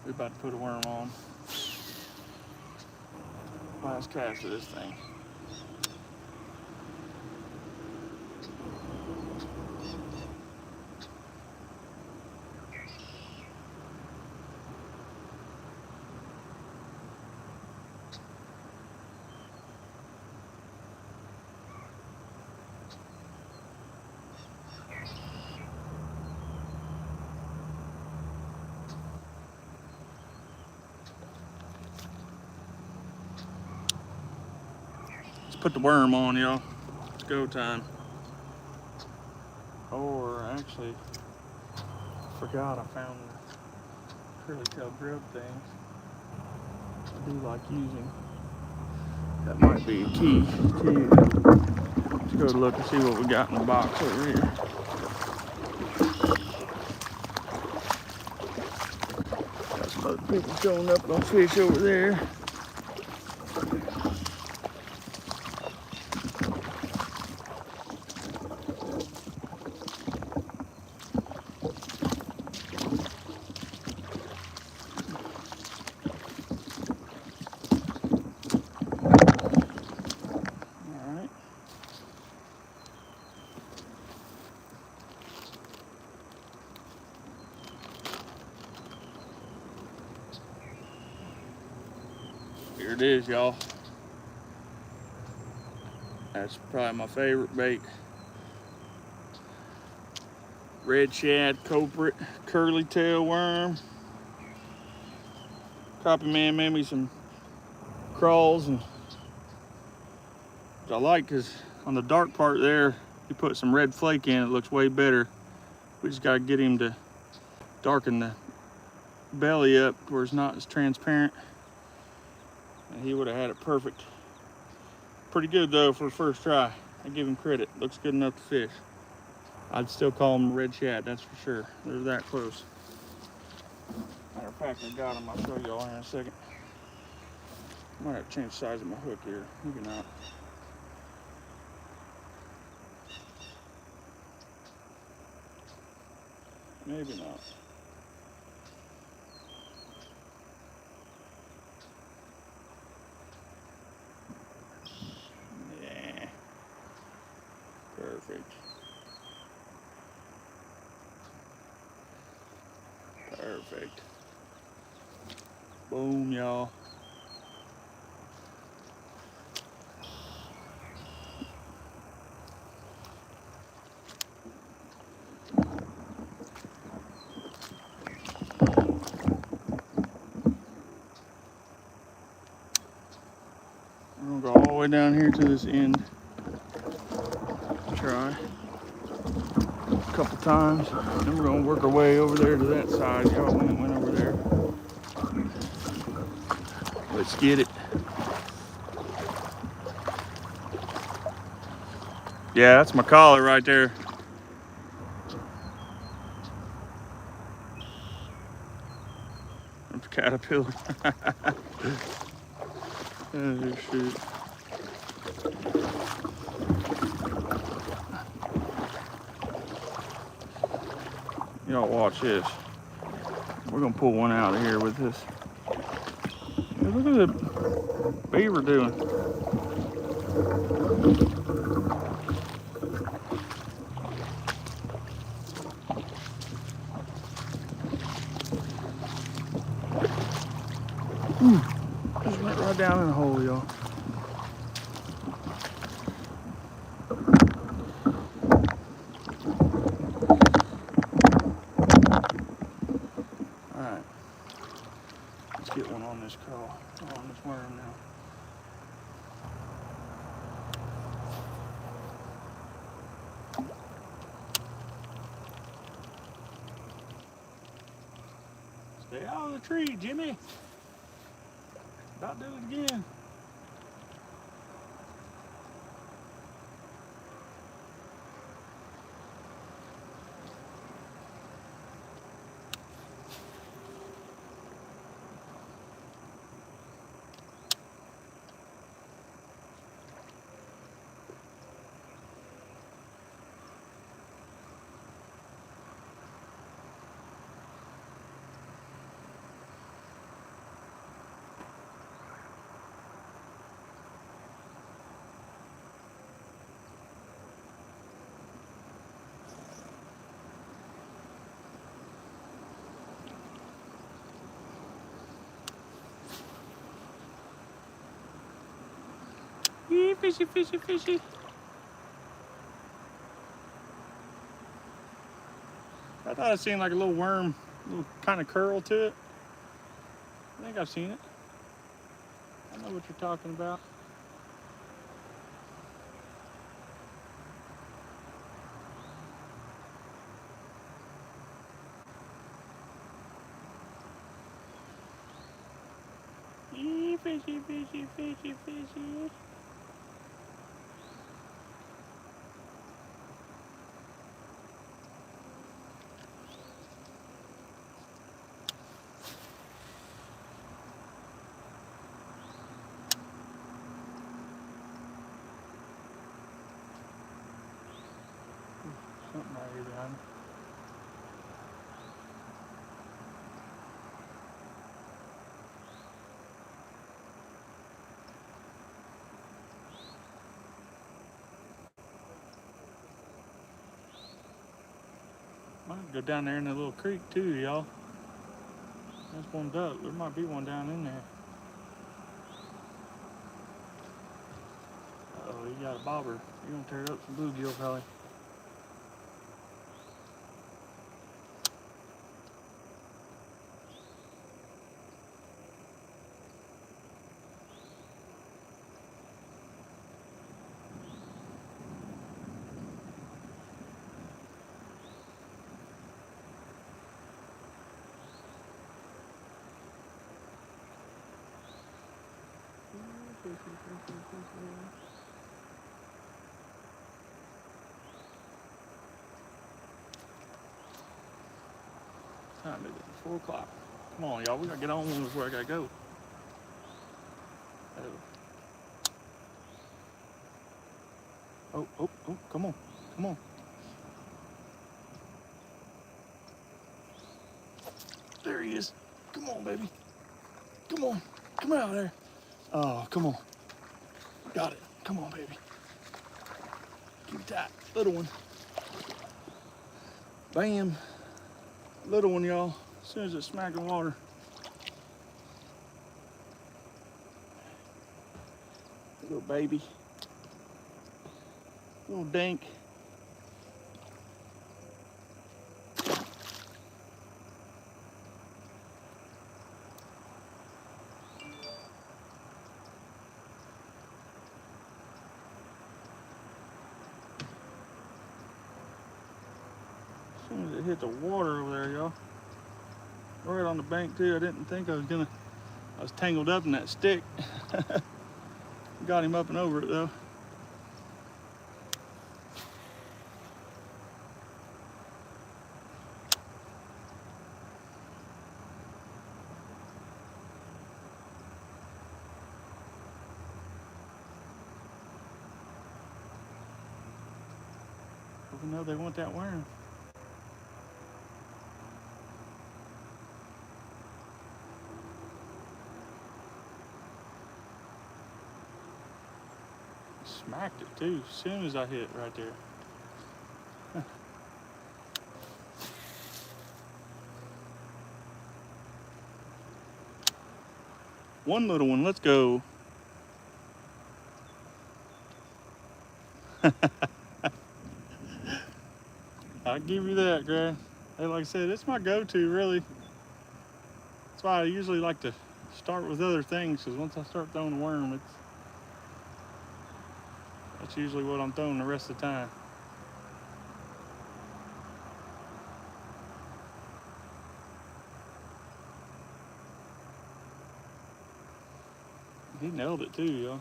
We're about to put a worm on. Last cast of this thing. Let's put the worm on, y'all. It's go time. Or actually, forgot I found the curly tail grub things. I do like using. That might be a key too. Let's go look and see what we got in the box over here. Got some other people showing up on fish over there. Here it is, y'all. That's probably my favorite bait. Red shad culprit, curly tail worm, Crappie man made me some crawls, and which I like because on the dark part there, you put some red flake in, it looks way better. We just gotta get him to darken the belly up where it's not as transparent. And he would have had it perfect. Pretty good though for first try. I give him credit. Looks good enough to fish. I'd still call him a red shad, that's for sure. They're that close. Matter of fact, I got him. I'll show y'all in a second. Might have to change the size of my hook here. Maybe not. Maybe not. Yeah. Perfect. Perfect. Boom, y'all. We're gonna go all the way down here to this end. Try a couple times. Then we're gonna work our way over there to that side. Y'all went over there. Let's get it. Yeah, that's my collar right there. That's a caterpillar. Oh, shoot. Y'all watch this. We're gonna pull one out of here with this. Hey, look at the beaver doing. Just went right down in the hole, y'all. Alright. Let's get one on this crawl. On this worm now. Stay out of the tree, Jimmy. About to do it again. Fishy, fishy, fishy. I thought I seen like a little worm, little kind of curl to it. I think I've seen it. I know what you're talking about. Fishy, fishy, fishy, fishy. Something right here behind me. Might go down there in that little creek too, y'all. That's one duck. There might be one down in there. Oh, you got a bobber. You're gonna tear up some bluegill, probably. Time is it? 4 o'clock. Come on, y'all. We gotta get on before I gotta go. Oh, come on. Come on. There he is. Come on, baby. Come on. Come out there. Oh, come on. Got it. Come on, baby. Keep it tight. Little one. Bam. Little one, y'all. As soon as it smacked the water. Little baby. Little dink. As soon as it hit the water over there, y'all. Right on the bank too. I didn't think I was tangled up in that stick. Got him up and over it though. We know they want that worm. Smacked it too, as soon as I hit it right there. One little one, let's go. I give you that, Grant. Hey, like I said, it's my go-to, really. That's why I usually like to start with other things, because once I start throwing a worm, that's usually what I'm throwing the rest of the time. He nailed it too, y'all.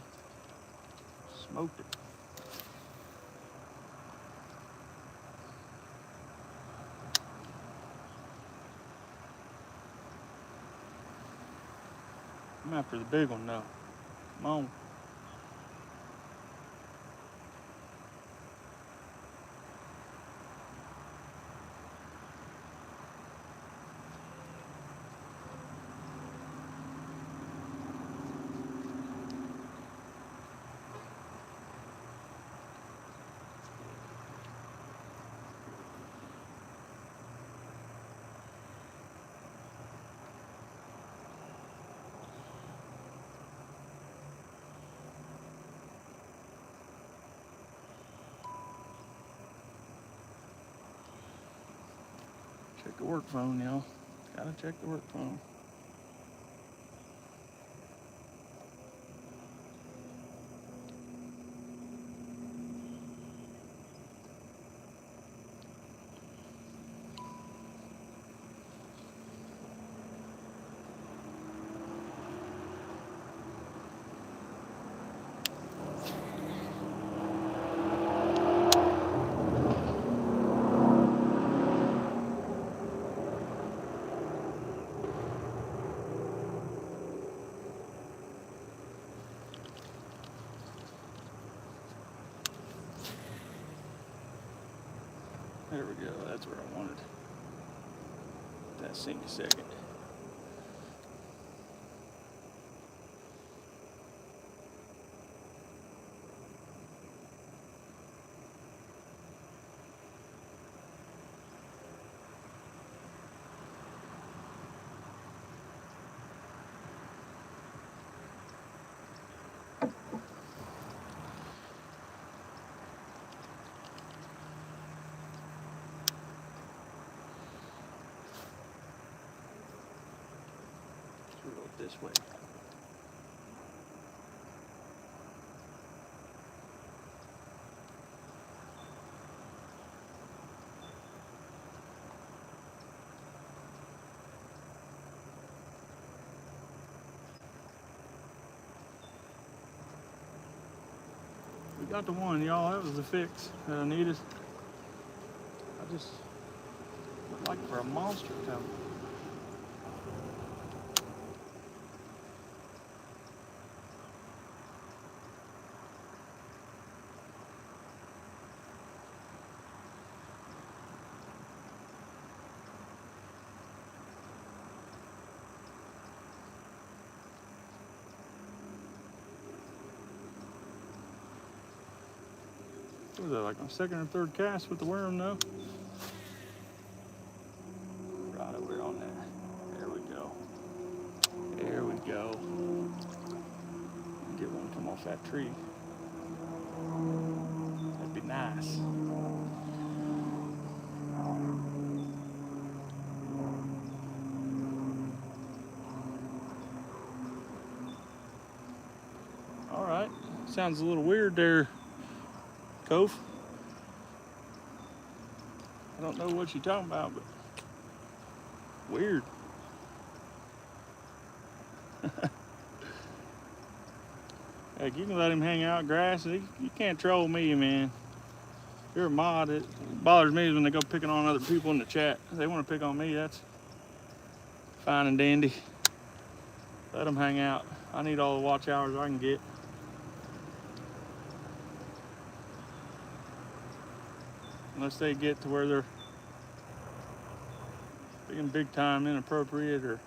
Smoked it. I'm after the big one now. Come on. Check the work phone, y'all. Gotta check the work phone. There we go, that's where I wanted. That sink a second. This way. Got the one, y'all. That was the fix that I needed. I just look like for a monster coming. What was that, like my second or third cast with the worm though? Right over on there. There we go. There we go. Get one come off that tree. That'd be nice. All right. Sounds a little weird there, Cove. I don't know what you're talking about, but weird. Heck, you can let him hang out grass. You can't troll me, man. You're a mod. It bothers me when they go picking on other people in the chat. If they want to pick on me, that's fine and dandy. Let them hang out. I need all the watch hours I can get. Unless they get to where they're being big time inappropriate or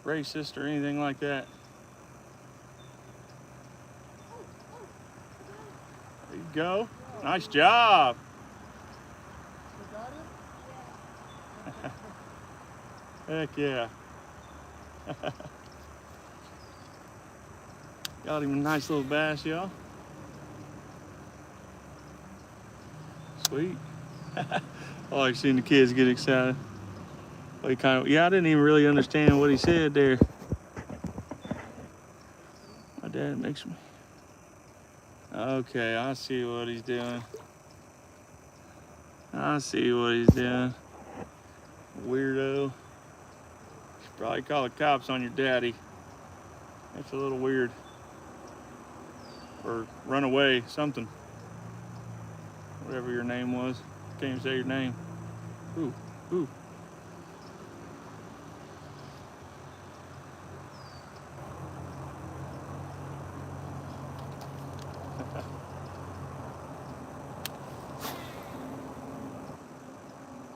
racist or anything like that. There you go. Nice job. Heck yeah. Got him a nice little bass, y'all. Sweet. I like seeing the kids get excited. Well, I didn't even really understand what he said there. My dad makes me. Okay, I see what he's doing. I see what he's doing. Weirdo. Should probably call the cops on your daddy. That's a little weird. Or run away, something. Whatever your name was. Can't even say your name. Ooh, ooh.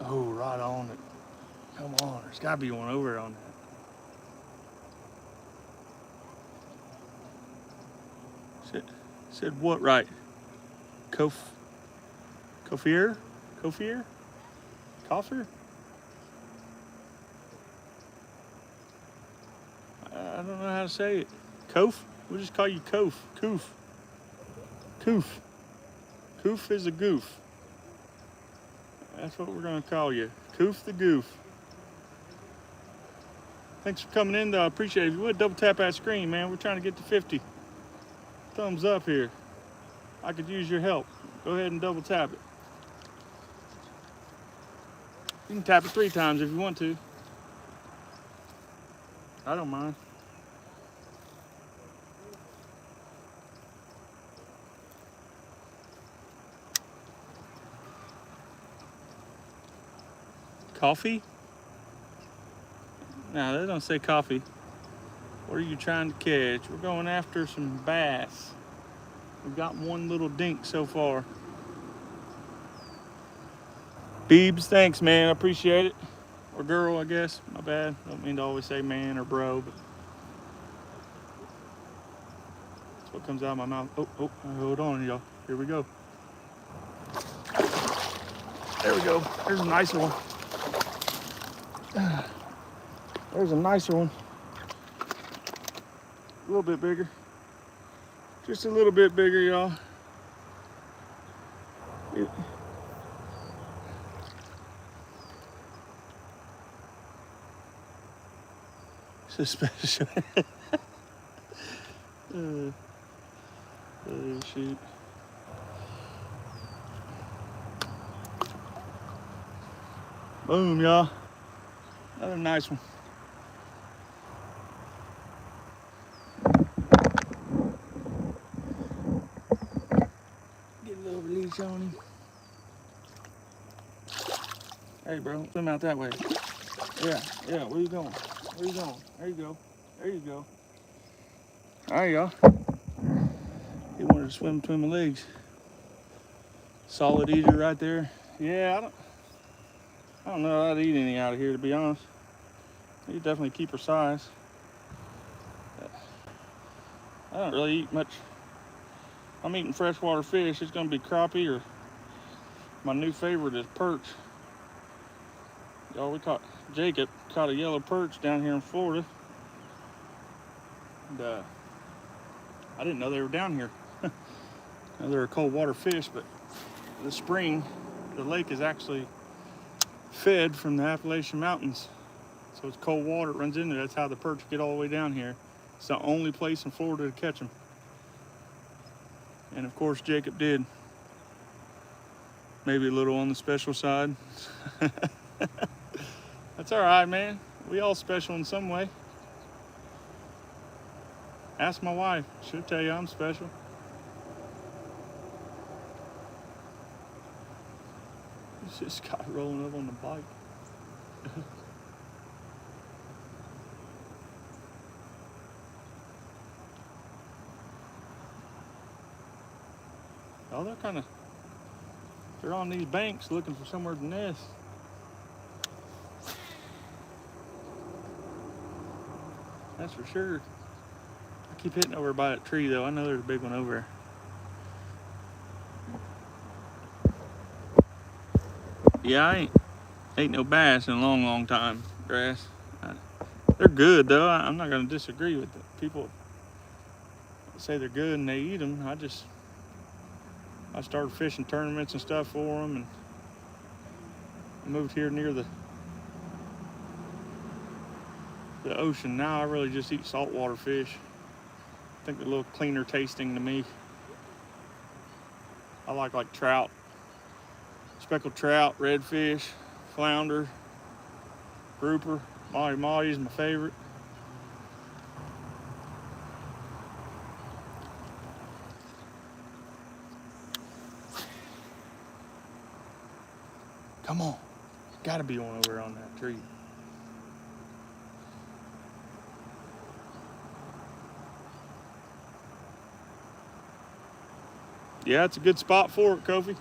Oh, right on it. Come on, there's gotta be one over on that. Said what right? Kofir? Kofir? Kofir? I don't know how to say it. Kof? We'll just call you Kof. Koof. Koof. Koof is a goof. That's what we're gonna call you. Koof the goof. Thanks for coming in though, I appreciate it. If you would double tap that screen, man. We're trying to get to 50. Thumbs up here. I could use your help. Go ahead and double tap it. You can tap it 3 times if you want to. I don't mind. Coffee? No, they don't say coffee. What are you trying to catch? We're going after some bass. We've got one little dink so far. Beebs, thanks, man. I appreciate it. Or girl, I guess. My bad. Don't mean to always say man or bro, but that's what comes out of my mouth. Oh, hold on, y'all. Here we go. There we go. There's a nicer one. There's a nicer one. A little bit bigger. Just a little bit bigger, y'all. It's a special. Oh, shoot. Boom, y'all. Another nice one. leash on him. Hey, bro, swim out that way. Yeah, yeah, where you going? Where you going? There you go. There you go. All right, y'all. He wanted to swim between my legs. Solid eater right there. Yeah, I don't know how to eat any out of here, to be honest. You definitely keep her size. I don't really eat much. I'm eating freshwater fish. It's gonna be crappie, or my new favorite is perch. Y'all, Jacob caught a yellow perch down here in Florida. And I didn't know they were down here. Now, they're a cold water fish, but the spring, the lake is actually fed from the Appalachian Mountains. So it's cold water, it runs into it. That's how the perch get all the way down here. It's the only place in Florida to catch them. And of course, Jacob did. Maybe a little on the special side. That's all right, man. We all special in some way. Ask my wife. She'll tell you I'm special. It's this guy rolling up on the bike. Oh, they're on these banks looking for somewhere to nest. That's for sure. I keep hitting over by that tree though. I know there's a big one over there. Yeah, I ain't no bass in a long time, Grass. They're good though. I'm not gonna disagree with it. People say they're good and they eat them. I started fishing tournaments and stuff for them, and I moved here near the ocean. Now I really just eat saltwater fish. I think they're a little cleaner tasting to me. I like trout, speckled trout, redfish, flounder, grouper. Mahi is my favorite. Come on. Gotta be one over on that tree. Yeah, it's a good spot for it, Kofi.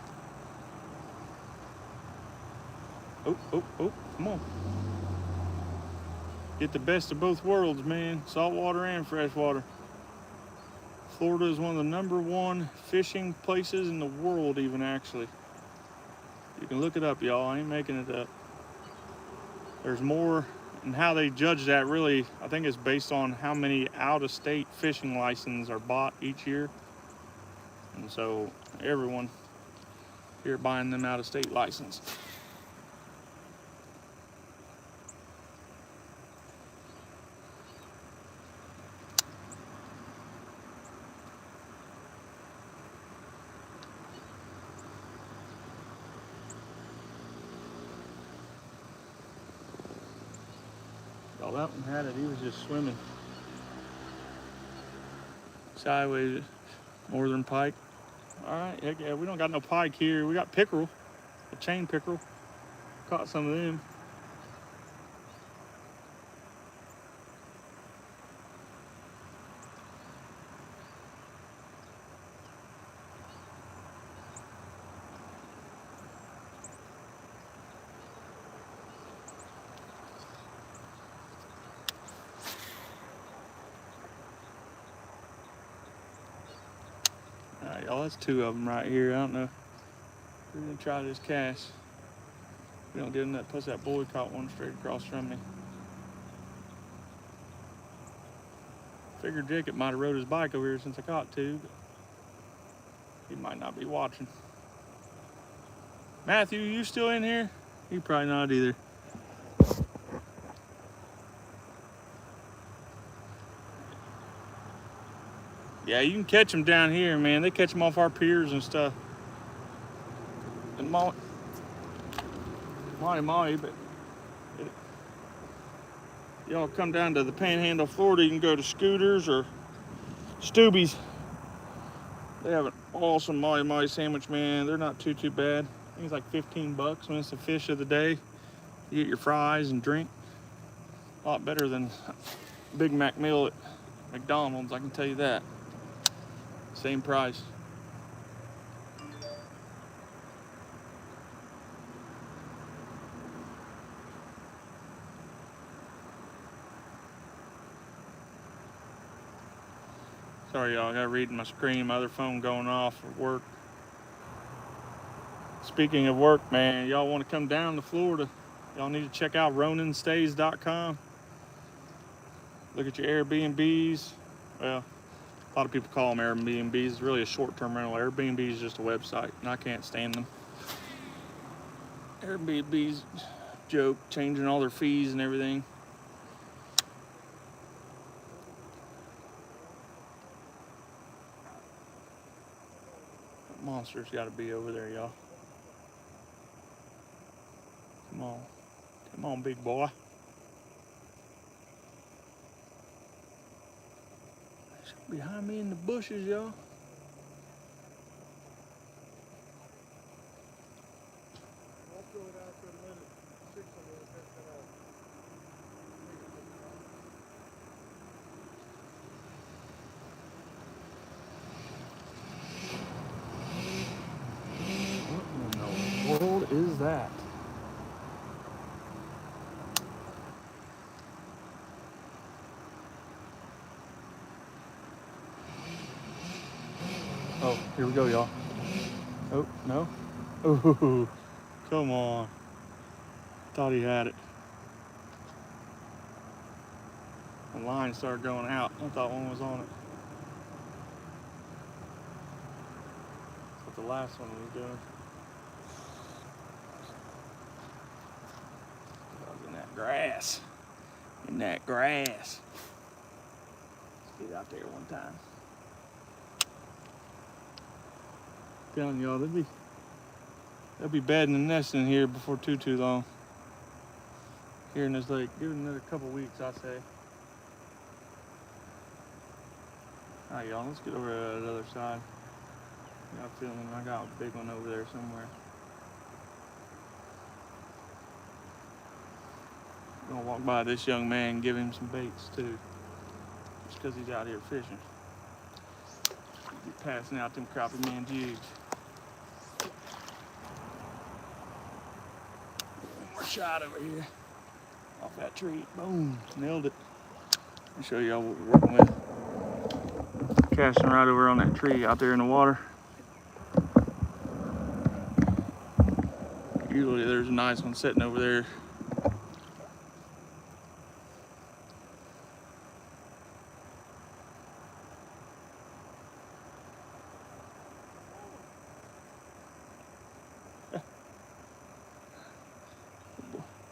Oh, come on. Get the best of both worlds, man. Saltwater and freshwater. Florida is one of the #1 fishing places in the world, even, actually. You can look it up, y'all. I ain't making it up. There's more, and how they judge that, really, I think it's based on how many out-of-state fishing licenses are bought each year. And so everyone here buying them out-of-state license. Oh, that one had it. He was just swimming sideways. Northern pike. All right, heck yeah, we don't got no pike here. We got pickerel, a chain pickerel. Caught some of them. All right, y'all, that's 2 of them right here. I don't know. We're gonna try this cast. We don't get him that, plus that boy caught one straight across from me. Figured Jacob might have rode his bike over here since I caught 2, but he might not be watching. Matthew, you still in here? He probably not either. Yeah, you can catch them down here, man. They catch them off our piers and stuff. And Mahi, but y'all come down to the Panhandle, Florida, you can go to Scooters or Stubby's. They have an awesome mahi mahi sandwich, man. They're not too bad. I think it's like 15 bucks when it's the fish of the day. You get your fries and drink. A lot better than Big Mac meal at McDonald's, I can tell you that. Same price. Sorry, y'all, I gotta read my screen. My other phone going off for work. Speaking of work, man, y'all want to come down to Florida, y'all need to check out RonanStays.com. Look at your Airbnbs. Well, a lot of people call them Airbnbs. It's really a short-term rental. Airbnb is just a website, and I can't stand them. Airbnb's joke, changing all their fees and everything. That monster's got to be over there, y'all. Come on. Come on, big boy. He's behind me in the bushes, y'all. I'll throw it out for a minute. 6 on the other side. What in the world is that? Oh, here we go, y'all. Oh, no. Oh, come on. Thought he had it. The line started going out. I thought one was on it. That's what the last one was doing. I was in that grass. In that grass. Let's get out there one time. Telling y'all, they'll be bedding and nesting here before too long. Here in this lake. Give it another couple weeks, I say. Alright, y'all, let's get over to the other side. I got a feeling I got a big one over there somewhere. I'm gonna walk by this young man and give him some baits too. Just because he's out here fishing. He's passing out them crappie man jigs. One more shot over here. Off that tree. Boom. Nailed it. I'll show y'all what we're working with. Casting right over on that tree out there in the water. Usually there's a nice one sitting over there.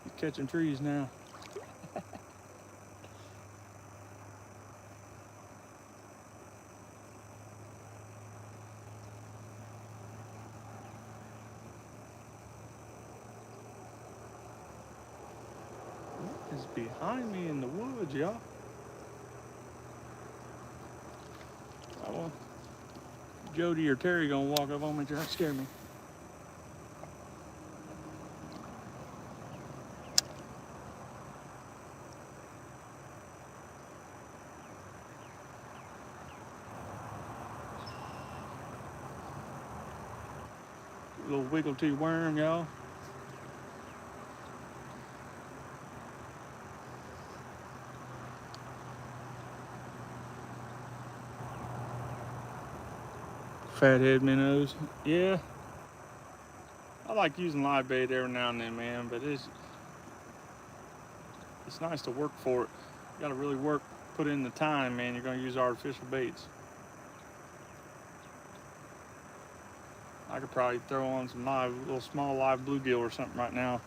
He's catching trees now. What is behind me in the woods, y'all? I want Jody or Terry gonna walk up on me and try to scare me. Little wiggle tooth worm, y'all. Fathead minnows. Yeah. I like using live bait every now and then, man, but it's nice to work for it. You gotta really work, put in the time, man. You're gonna use artificial baits. I could probably throw on some little small live bluegill or something right now.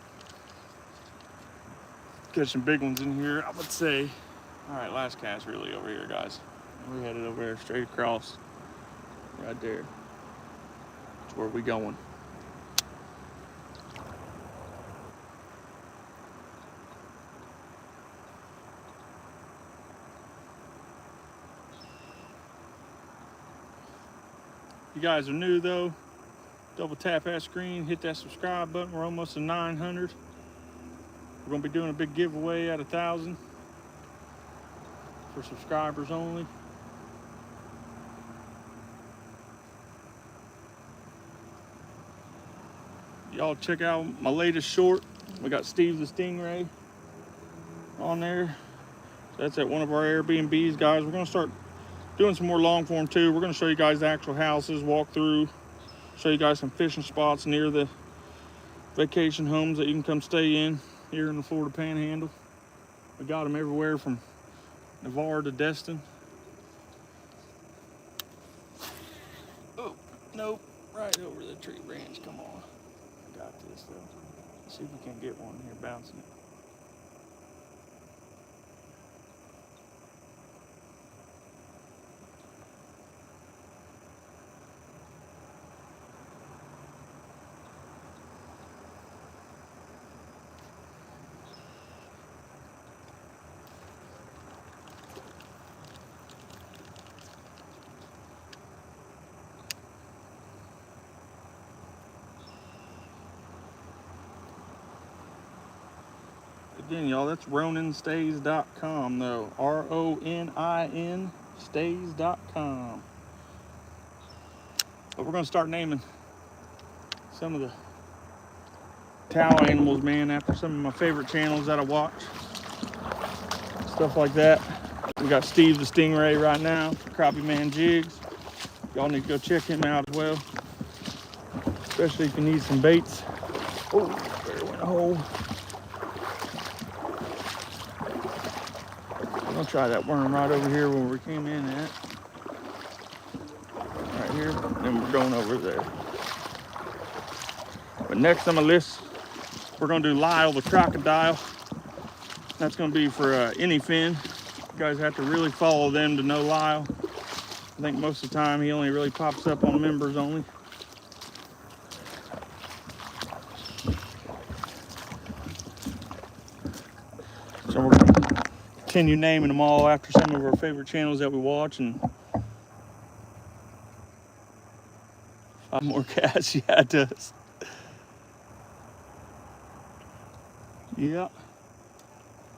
Catch some big ones in here, I would say. All right, last cast really over here, guys. We're headed over there, straight across, right there. That's where we going. you guys are new though, double tap that screen, hit that subscribe button. We're almost to 900. We're gonna be doing a big giveaway at 1,000 for subscribers only. Y'all check out my latest short. We got Steve the Stingray on there. That's at one of our Airbnbs, guys. We're gonna start doing some more long form too. We're gonna show you guys the actual houses, walk through, show you guys some fishing spots near the vacation homes that you can come stay in here in the Florida Panhandle. We got them everywhere from Navarre to Destin. Oh, nope, right over the tree branch. Come on. I got this though. Let's see if we can get one here bouncing it. Again, y'all, that's roninstays.com though. RONIN stays.com. But we're gonna start naming some of the towel animals, man, after some of my favorite channels that I watch. Stuff like that. We got Steve the Stingray right now for Crappie Man Jigs. Y'all need to go check him out as well. Especially if you need some baits. Oh, there went a hole. I'm gonna try that worm right over here where we came in at. Right here, and we're going over there. But next on my list, we're gonna do Lyle the crocodile. That's gonna be for any fin. You guys have to really follow them to know Lyle. I think most of the time he only really pops up on members only. So we're gonna continue naming them all after some of our favorite channels that we watch. And 5 more cats, yeah, it does. Yeah,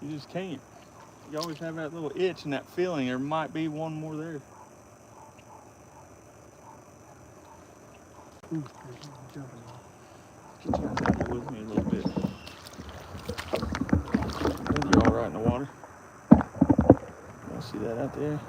you just can't. You always have that little itch and that feeling there might be one more there. Ooh, jumping off. Get you out here with me a little bit. I think you're all right in the water. I see that out there.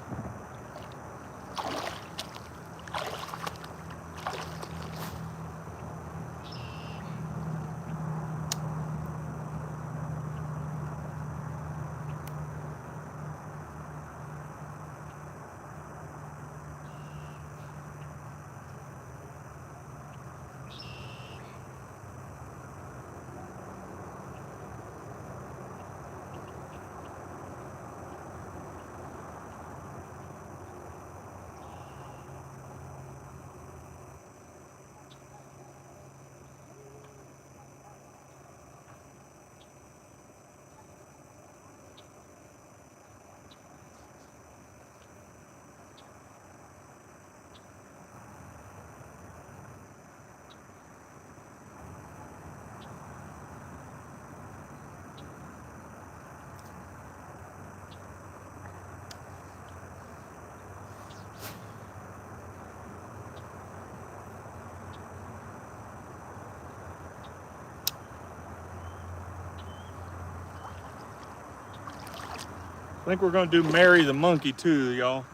I think we're gonna do Mary the monkey too, y'all.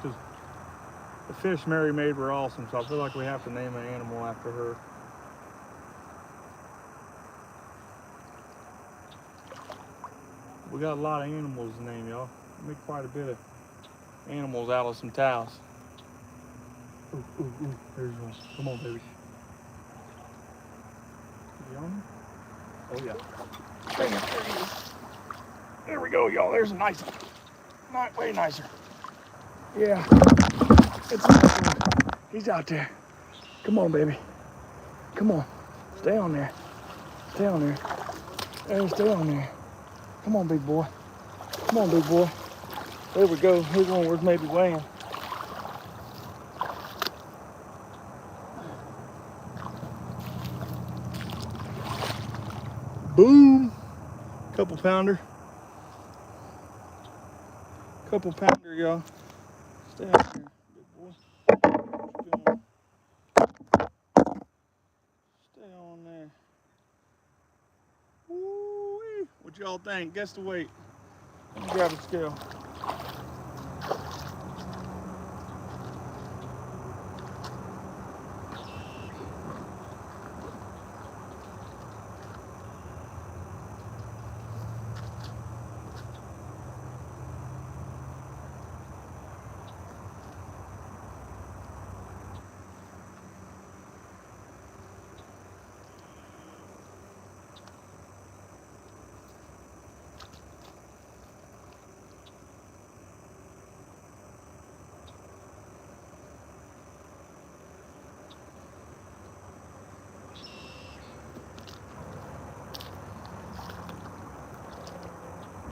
Just 'cause the fish Mary made were awesome, so I feel like we have to name an animal after her. We got a lot of animals to name, y'all. Make quite a bit of animals out of some towels. Ooh, ooh, ooh, there's one. Come on, baby. Is he on there? Oh yeah. Dang it, there he is. There we go, y'all. There's a nice one. Not way nicer. Yeah. It's a nice one. He's out there. Come on, baby. Come on. Stay on there. Stay on there. Hey, stay on there. Come on, big boy. Come on, big boy. There we go. Here's one worth maybe weighing. Boom. Couple pounder, y'all. Stay out here, big boy. What you doing? Stay on there. Woo-wee. What y'all think? Guess the weight. Let me grab a scale.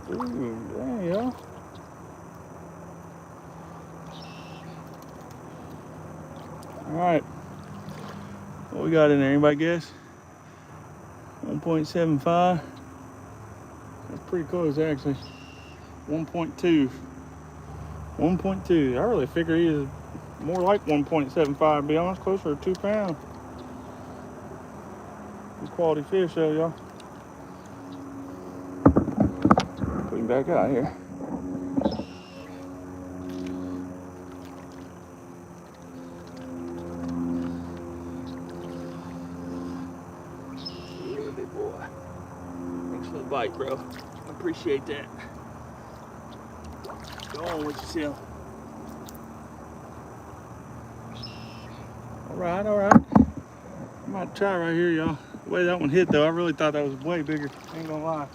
Ooh, dang, y'all. All right. What we got in there? Anybody guess? 1.75. That's pretty close, actually. 1.2. 1.2. I really figure he is more like 1.75, to be honest. Closer to 2 pounds. Good quality fish, though, y'all. Put him back out here. Yeah, big boy. Thanks for the bite, bro. I appreciate that. Go on with yourself. All right, all right. I might try right here, y'all. The way that one hit, though, I really thought that was way bigger. Ain't gonna lie.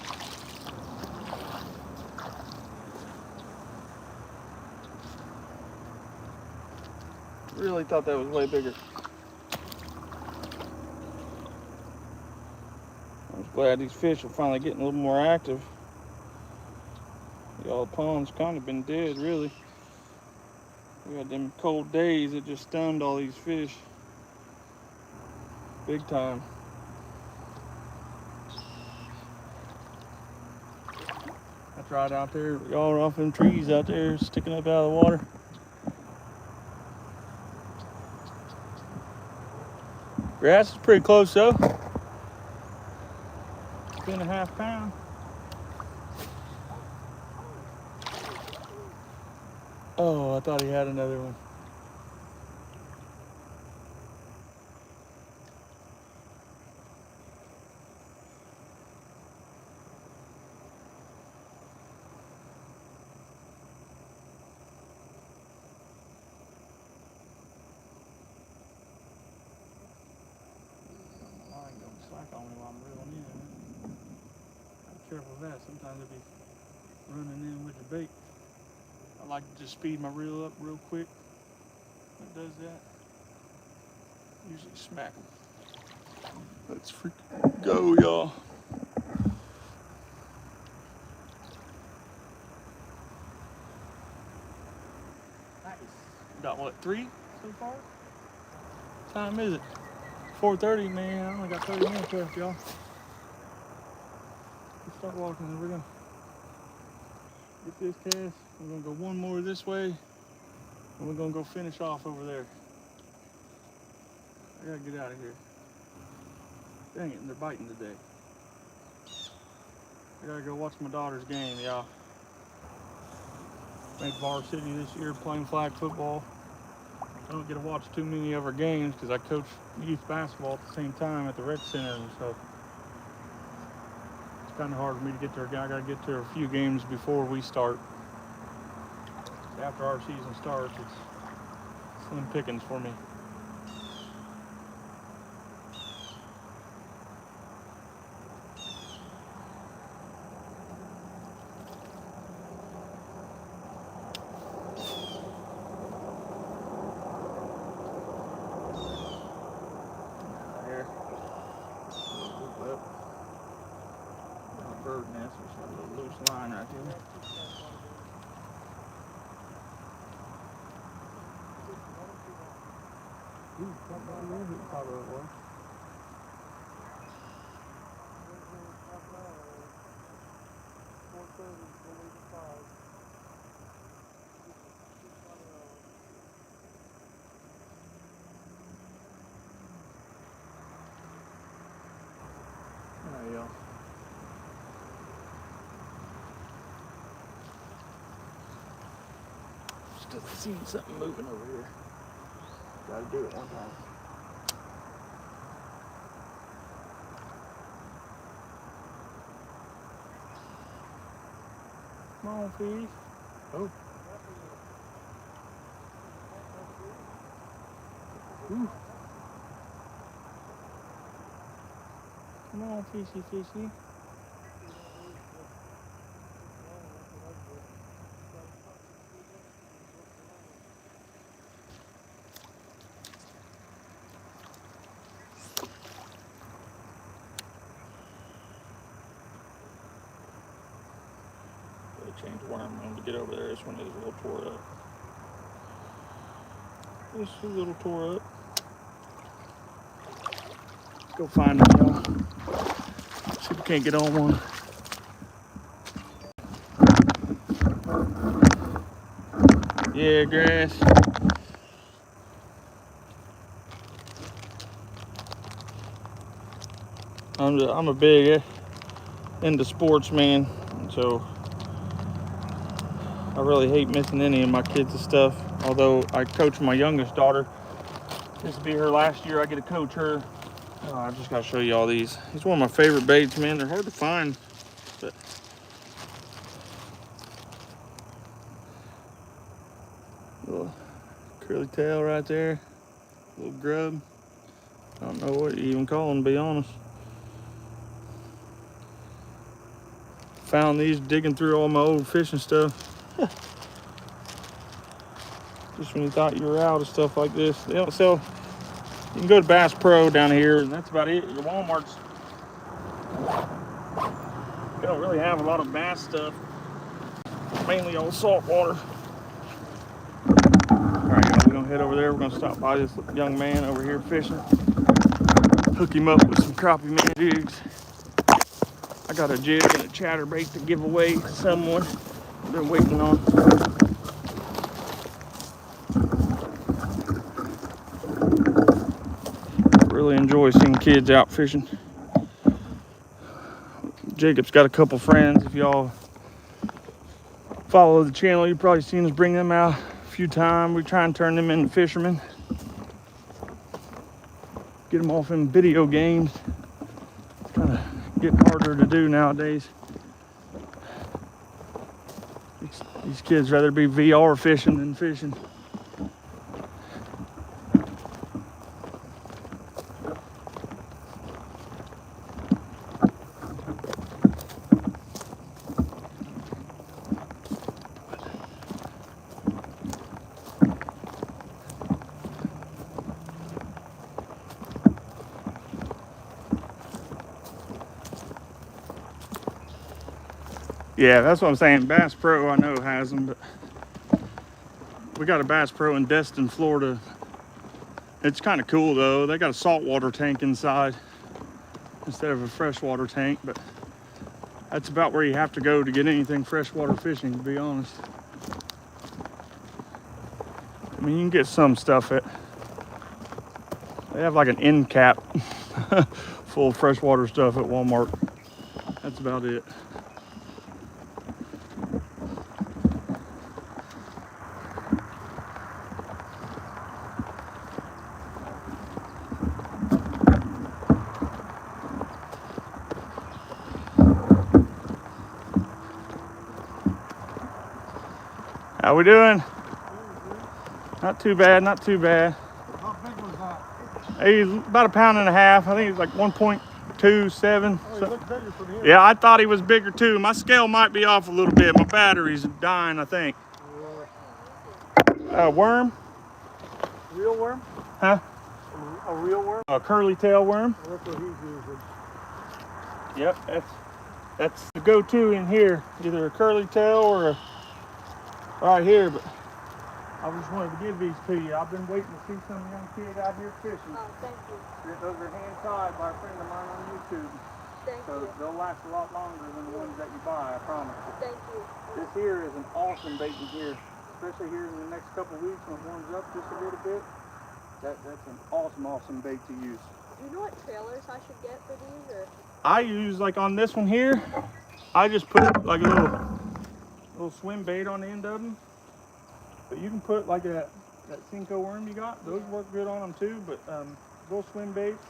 Really thought that was way bigger. I was glad these fish are finally getting a little more active. Y'all pond's kind of been dead, really. We had them cold days that just stunned all these fish. Big time. That's right out there. Y'all are off them trees out there sticking up out of the water. Grass is pretty close though. 2.5 pounds. Oh, I thought he had another one. I ain't gonna slack on me while I'm reeling in. Be careful of that. Sometimes it'll be running in with the bait. I like to just speed my reel up real quick. It does that. Usually smack them. Let's freaking go, y'all. Nice. Got what, 3 so far? What time is it? 4:30, man. I only got 30 minutes left, y'all. Let's start walking. We're gonna get this cast. We're gonna go one more this way, and we're gonna go finish off over there. I gotta get out of here. Dang it, they're biting today. I gotta go watch my daughter's game, y'all. Made varsity this year playing flag football. I don't get to watch too many of her games because I coach youth basketball at the same time at the rec center, and so it's kind of hard for me to get to her. I gotta get to her a few games before we start. After our season starts, it's slim pickings for me. Bird nest, there's a little loose line right there. Ooh, probably it was. must have seen something moving over here. Gotta do it one time. Come on, fish. Oh. Ooh. Come on, fishy, fishy. Change worm on to get over there. This one is a little tore up. This is a little tore up. Let's go find them, y'all. See if we can't get on one. Yeah, grass. I'm a big into sports, man, so I really hate missing any of my kids' stuff. Although I coach my youngest daughter. This will be her last year. I get to coach her. Oh, I just gotta show you all these. It's one of my favorite baits, man. They're hard to find, but little curly tail right there, little grub. I don't know what you even call them, to be honest. Found these digging through all my old fishing stuff. Just when you thought you were out of stuff like this. They don't sell. You can go to Bass Pro down here, and that's about it. Your Walmart's, they don't really have a lot of bass stuff. Mainly all salt water. All right, y'all, we're gonna head over there. We're gonna stop by this young man over here fishing. Hook him up with some crappie man jigs. I got a jig and a chatterbait to give away to someone I've been waiting on. Really enjoy seeing kids out fishing. Jacob's got a couple friends. If y'all follow the channel, you've probably seen us bring them out a few times. We try and turn them into fishermen. Get them off in video games. Kind of getting harder to do nowadays. These kids rather be VR fishing than fishing. Yeah, that's what I'm saying. Bass Pro, I know, has them, but we got a Bass Pro in Destin, Florida. It's kind of cool, though. They got a saltwater tank inside instead of a freshwater tank, but that's about where you have to go to get anything freshwater fishing, to be honest. I mean, you can get some stuff at, they have like an end cap full of freshwater stuff at Walmart. That's about it. How we doing? Not too bad, not too bad. How big was that? He's about 1.5 pounds. I think he's like 1.27. Oh, he looked bigger from here. Yeah, I thought he was bigger too. My scale might be off a little bit. My battery's dying, I think. Worm? Real worm? Huh? A real worm? A curly tail worm. Oh, that's what he's using. Yep, that's the go-to in here. Either a curly tail or a right here, but I just wanted to give these to you. I've been waiting to see some young kid out here fishing. Oh, thank you. Those are hand-tied by a friend of mine on YouTube. Thank So you. they'll last a lot longer than the ones that you buy, I promise you. Thank you. This here is an awesome bait in here, especially here in the next couple of weeks when it warms up just a little bit. That's an awesome bait to use. Do you know what trailers I should get for these? Or? I use, like on this one here, I just put like a little swim bait on the end of them. But you can put like that Cinco worm you got. Those Yeah. work good on them too. But little swim baits,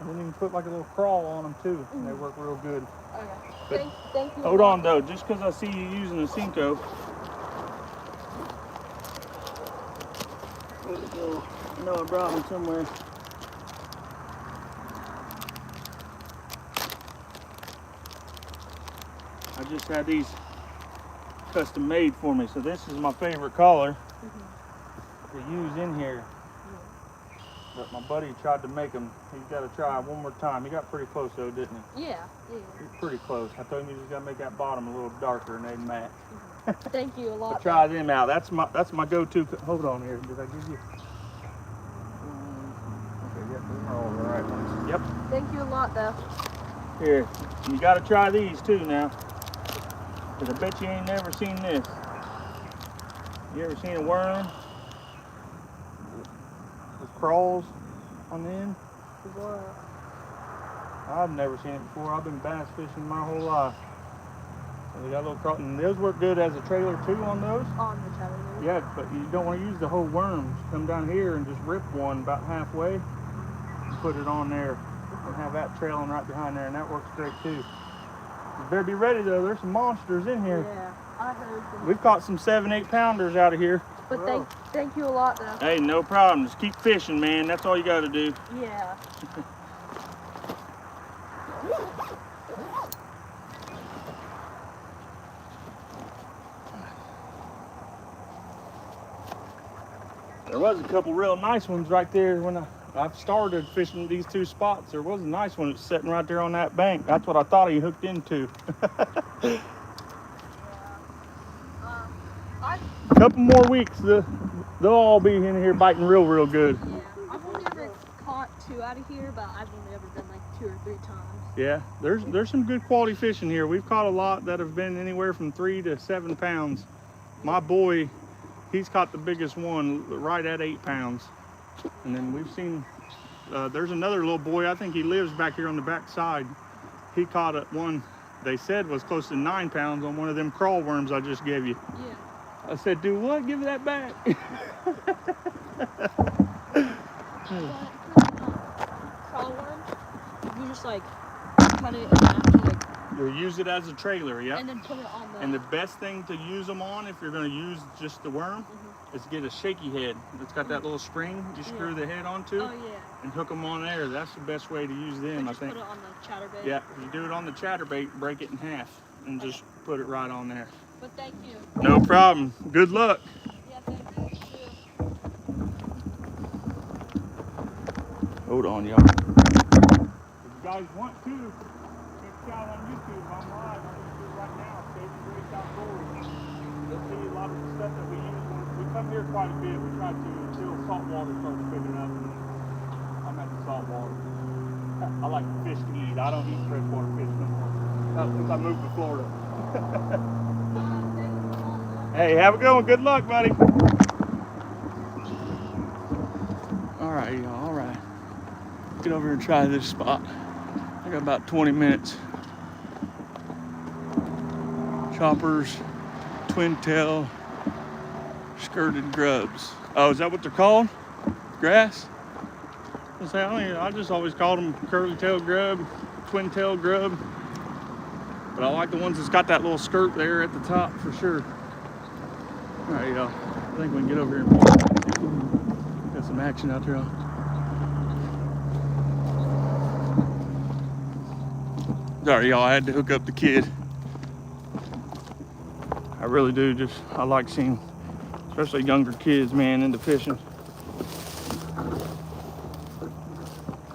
and then you can put like a little crawl on them too, and they work real good. Okay. But Thank you. hold on though, just because I see you using a Cinco. Where'd it go? I know I brought them somewhere. I just had these custom made for me, so this is my favorite collar to use in here. But my buddy tried to make them. He's got to try one more time. He got pretty close though, didn't he? Yeah. He's pretty close. I told him you just got to make that bottom a little darker and they'd match. Thank you a lot. But try them out. That's my go-to. Hold on here. Did I give you? Okay, yep, those are all the right ones. Yep. Thank you a lot, though. Here, you got to try these too now. Cause I bet you ain't never seen this. You ever seen a worm with crawls on the end? I've never seen it before. I've been bass fishing my whole life. So they got a little crawl, and those work good as a trailer too on those. On the channel. Yeah, but you don't want to use the whole worms. Come down here and just rip one about halfway and put it on there and have that trailing right behind there, and that works great too. You better be ready though. There's some monsters in here. Yeah, I heard them. We've caught some 7-8 pounders out of here. But thank you a lot, though. Hey, no problem. Just keep fishing, man. That's all you got to do. Yeah. There was a couple real nice ones right there when I started fishing these two spots. There was a nice one that's sitting right there on that bank. That's what I thought he hooked into. A couple more weeks, they'll all be in here biting real good. Yeah. I've only ever caught 2 out of here, but I've only ever done like 2 or 3 times. Yeah, there's some good quality fish in here. We've caught a lot that have been anywhere from 3 to 7 pounds. My boy, he's caught the biggest one right at 8 pounds. And then we've seen, there's another little boy, I think he lives back here on the back side. He caught one they said was close to 9 pounds on one of them crawl worms I just gave you. Yeah. I said, do what? Give that back. Crawl worm, you just like cut it in half and like. You'll use it as a trailer, yeah. And then put it on the. And the best thing to use them on, if you're going to use just the worm, is get a shaky head. It's got that little spring you screw the head onto, Oh yeah. and hook them on there. That's the best way to use them, I Just think. put it on the chatterbait. Yeah, if you do it on the chatterbait, break it in half and just put it right on there. But thank you. No problem. Good luck. Yeah, thank you too. Hold on, y'all. If you guys want to, check us out on YouTube. I'm live on YouTube right now. Saving Grace Outdoors. You'll see a lot of the stuff that we use. We come here quite a bit. We try to until salt water starts picking up. And I'm at the salt water. I like fish to eat. I don't eat freshwater fish no more. Not since I moved to Florida. Hey, have a good one. Good luck, buddy. All right, y'all. All right. Get over here and try this spot. I got about 20 minutes. Choppers, twin tail, skirted grubs. Oh, is that what they're called? Grass? I just always called them curly tail grub, twin tail grub. But I like the ones that's got that little skirt there at the top for sure. All right, y'all. I think we can get over here and got some action out there. Sorry, y'all. I had to hook up the kid. I really do. I like seeing, especially younger kids, man, into fishing.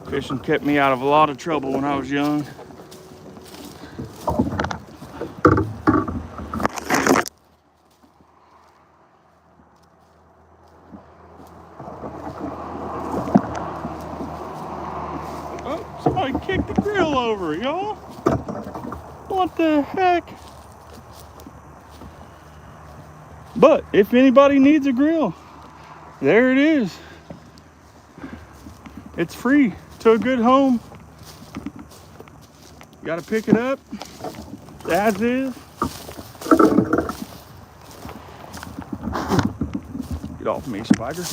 Fishing kept me out of a lot of trouble when I was young. Oh, somebody kicked the grill over, y'all. What the heck? But if anybody needs a grill, there it is. It's free to a good home. You gotta pick it up as is. Get off me, spider.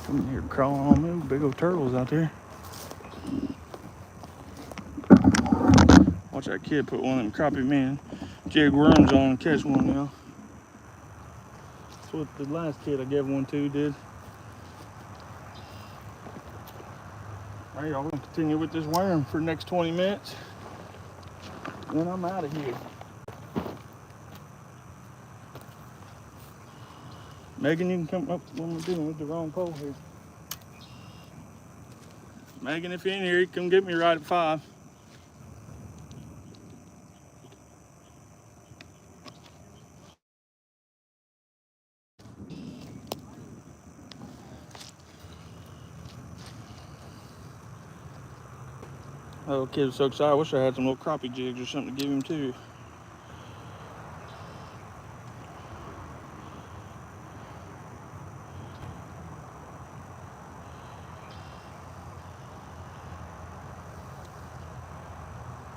Come in here crawling on me. Big old turtles out there. Watch that kid put one of them crappie man jig worms on and catch one, y'all. That's what the last kid I gave one to did. All right, y'all, we're gonna continue with this worm for the next 20 minutes. Then I'm out of here. Megan, you can come up. What am I doing with the wrong pole here? Megan, if you're in here, you come get me right at 5. Oh, kid was so excited. I wish I had some little crappie jigs or something to give him too.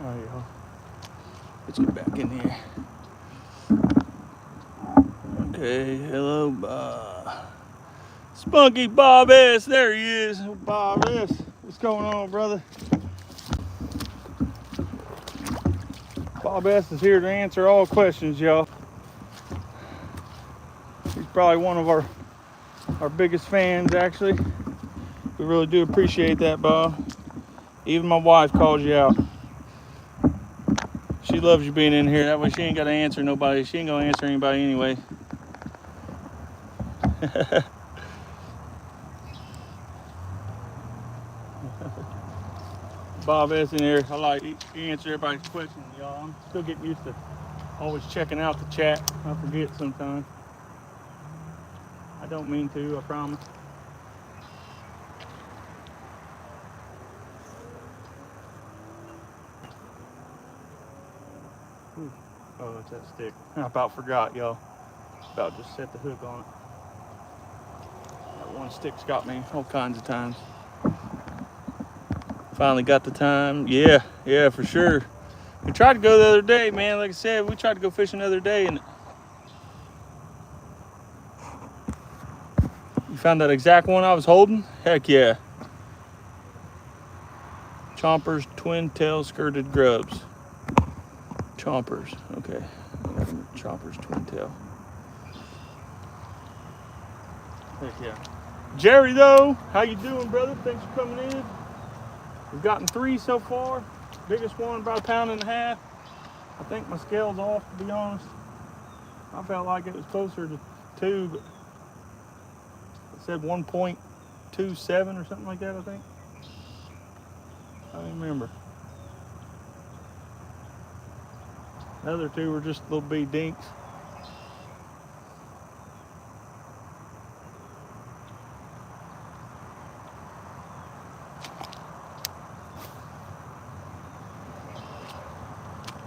All right, y'all. Let's get back in here. Okay, hello, Spunky Bob S. There he is. Bob S. What's going on, brother? Bob S. is here to answer all questions, y'all. He's probably one of our biggest fans, actually. We really do appreciate that, Bob. Even my wife calls you out. She loves you being in here. That way she ain't got to answer nobody. She ain't going to answer anybody anyway. Bob S. in here. I like he answer everybody's questions, y'all. I'm still getting used to always checking out the chat. I forget sometimes. I don't mean to, I promise. Ooh. Oh, it's that stick. I about forgot, y'all. About just set the hook on it. That one stick's got me all kinds of times. Finally got the time. Yeah, for sure. We tried to go the other day, man. Like I said, we tried to go fishing the other day, and you found that exact one I was holding? Heck yeah. Chompers, twin tail skirted grubs. Chompers, okay. Chompers, twin tail. Heck yeah. Jerry, though, how you doing, brother? Thanks for coming in. We've gotten 3 so far. Biggest one about 1.5 pounds. I think my scale's off, to be honest. I felt like it was closer to 2, but it said 1.27 or something like that, I think. I don't remember. The other 2 were just little bitty dinks.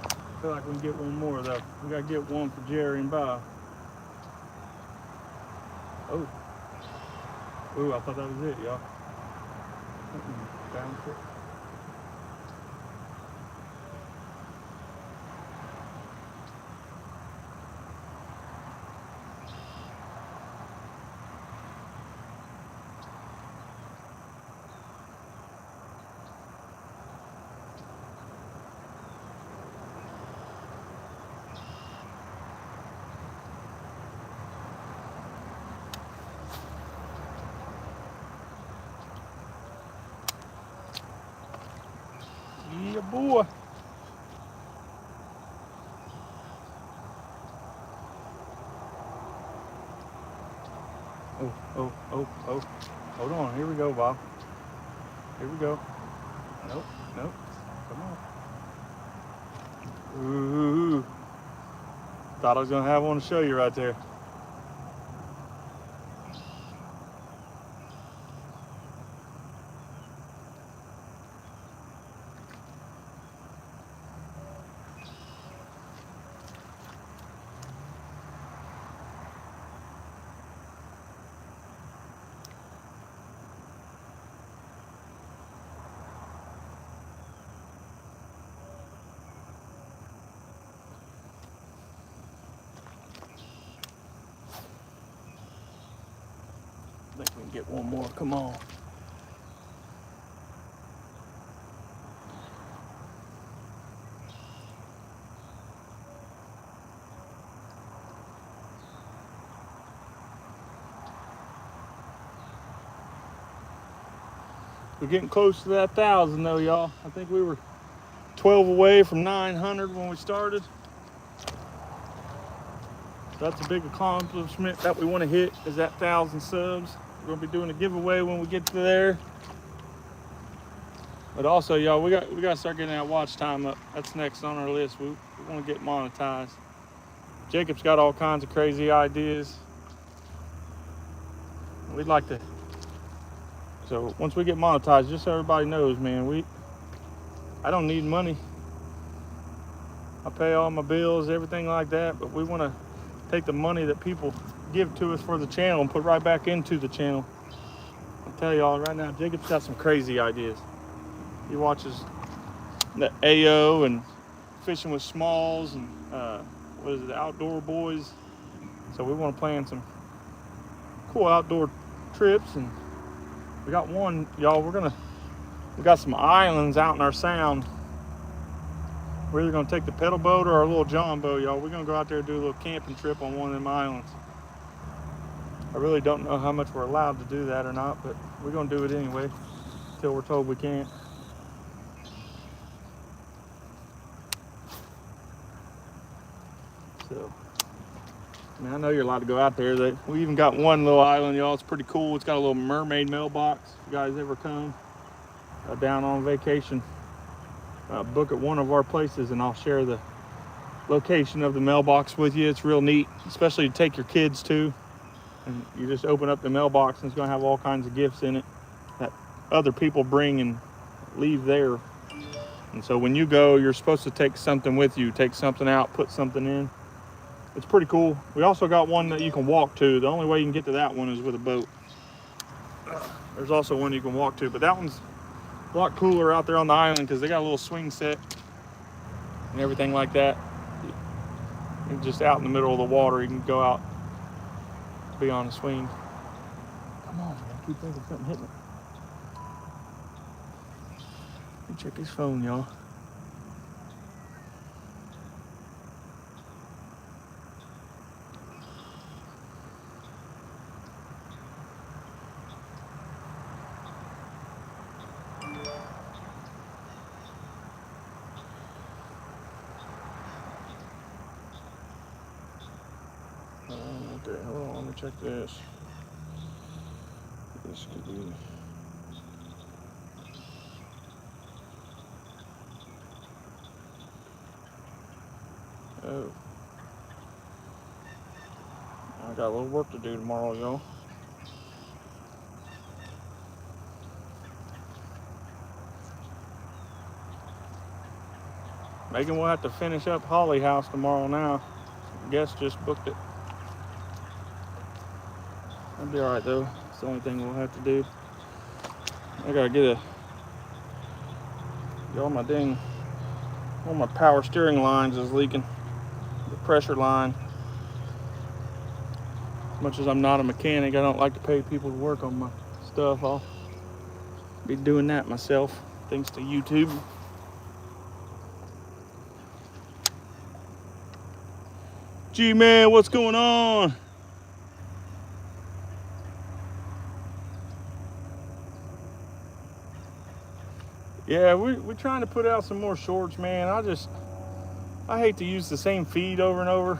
I feel like we can get one more though. We gotta get one for Jerry and Bob. Oh. Ooh, I thought that was it, y'all. Found it. Yeah, boy. Oh. Hold on. Here we go, Bob. Here we go. Nope. Come on. Ooh. Thought I was going to have one to show you right there. Get one more, come on. We're getting close to that 1,000 though, y'all. I think we were 12 away from 900 when we started. So that's a big accomplishment that we want to hit, is that 1,000 subs. We're gonna be doing a giveaway when we get to there. But also, y'all, we got to start getting that watch time up. That's next on our list. We want to get monetized. Jacob's got all kinds of crazy ideas. We'd like to. So once we get monetized, just so everybody knows, man, I don't need money. I pay all my bills, everything like that. But we want to take the money that people give to us for the channel and put right back into the channel. I'll tell y'all right now, Jacob's got some crazy ideas. He watches the AO and Fishing with Smalls and what is it, Outdoor Boys. So we want to plan some cool outdoor trips, and we got one, y'all. We got some islands out in our sound. We're either gonna take the pedal boat or our little John boat, y'all. We're gonna go out there and do a little camping trip on one of them islands. I really don't know how much we're allowed to do that or not, but we're gonna do it anyway until we're told we can't. So, I mean, I know you're allowed to go out there. We even got one little island, y'all. It's pretty cool. It's got a little mermaid mailbox. If you guys ever come down on vacation, book at one of our places, and I'll share the location of the mailbox with you. It's real neat, especially to take your kids to. And you just open up the mailbox, and it's going to have all kinds of gifts in it that other people bring and leave there. And so when you go, you're supposed to take something with you. Take something out, put something in. It's pretty cool. We also got one that you can walk to. The only way you can get to that one is with a boat. There's also one you can walk to, but that one's a lot cooler out there on the island because they got a little swing set and everything like that. You're just out in the middle of the water. You can go out, be on a swing. Come on, man. I keep thinking something hitting it. Let me check his phone, y'all. Okay, hold on, let me check this. This could be. Oh. I got a little work to do tomorrow, y'all. Megan will have to finish up Holly House tomorrow now. Guest just booked it. That'll be alright though. It's the only thing we'll have to do. I gotta get all my power steering lines is leaking. The pressure line. As much as I'm not a mechanic, I don't like to pay people to work on my stuff. I'll be doing that myself, thanks to YouTube. G-Man, what's going on? Yeah, we're trying to put out some more shorts, man. I hate to use the same feed over and over.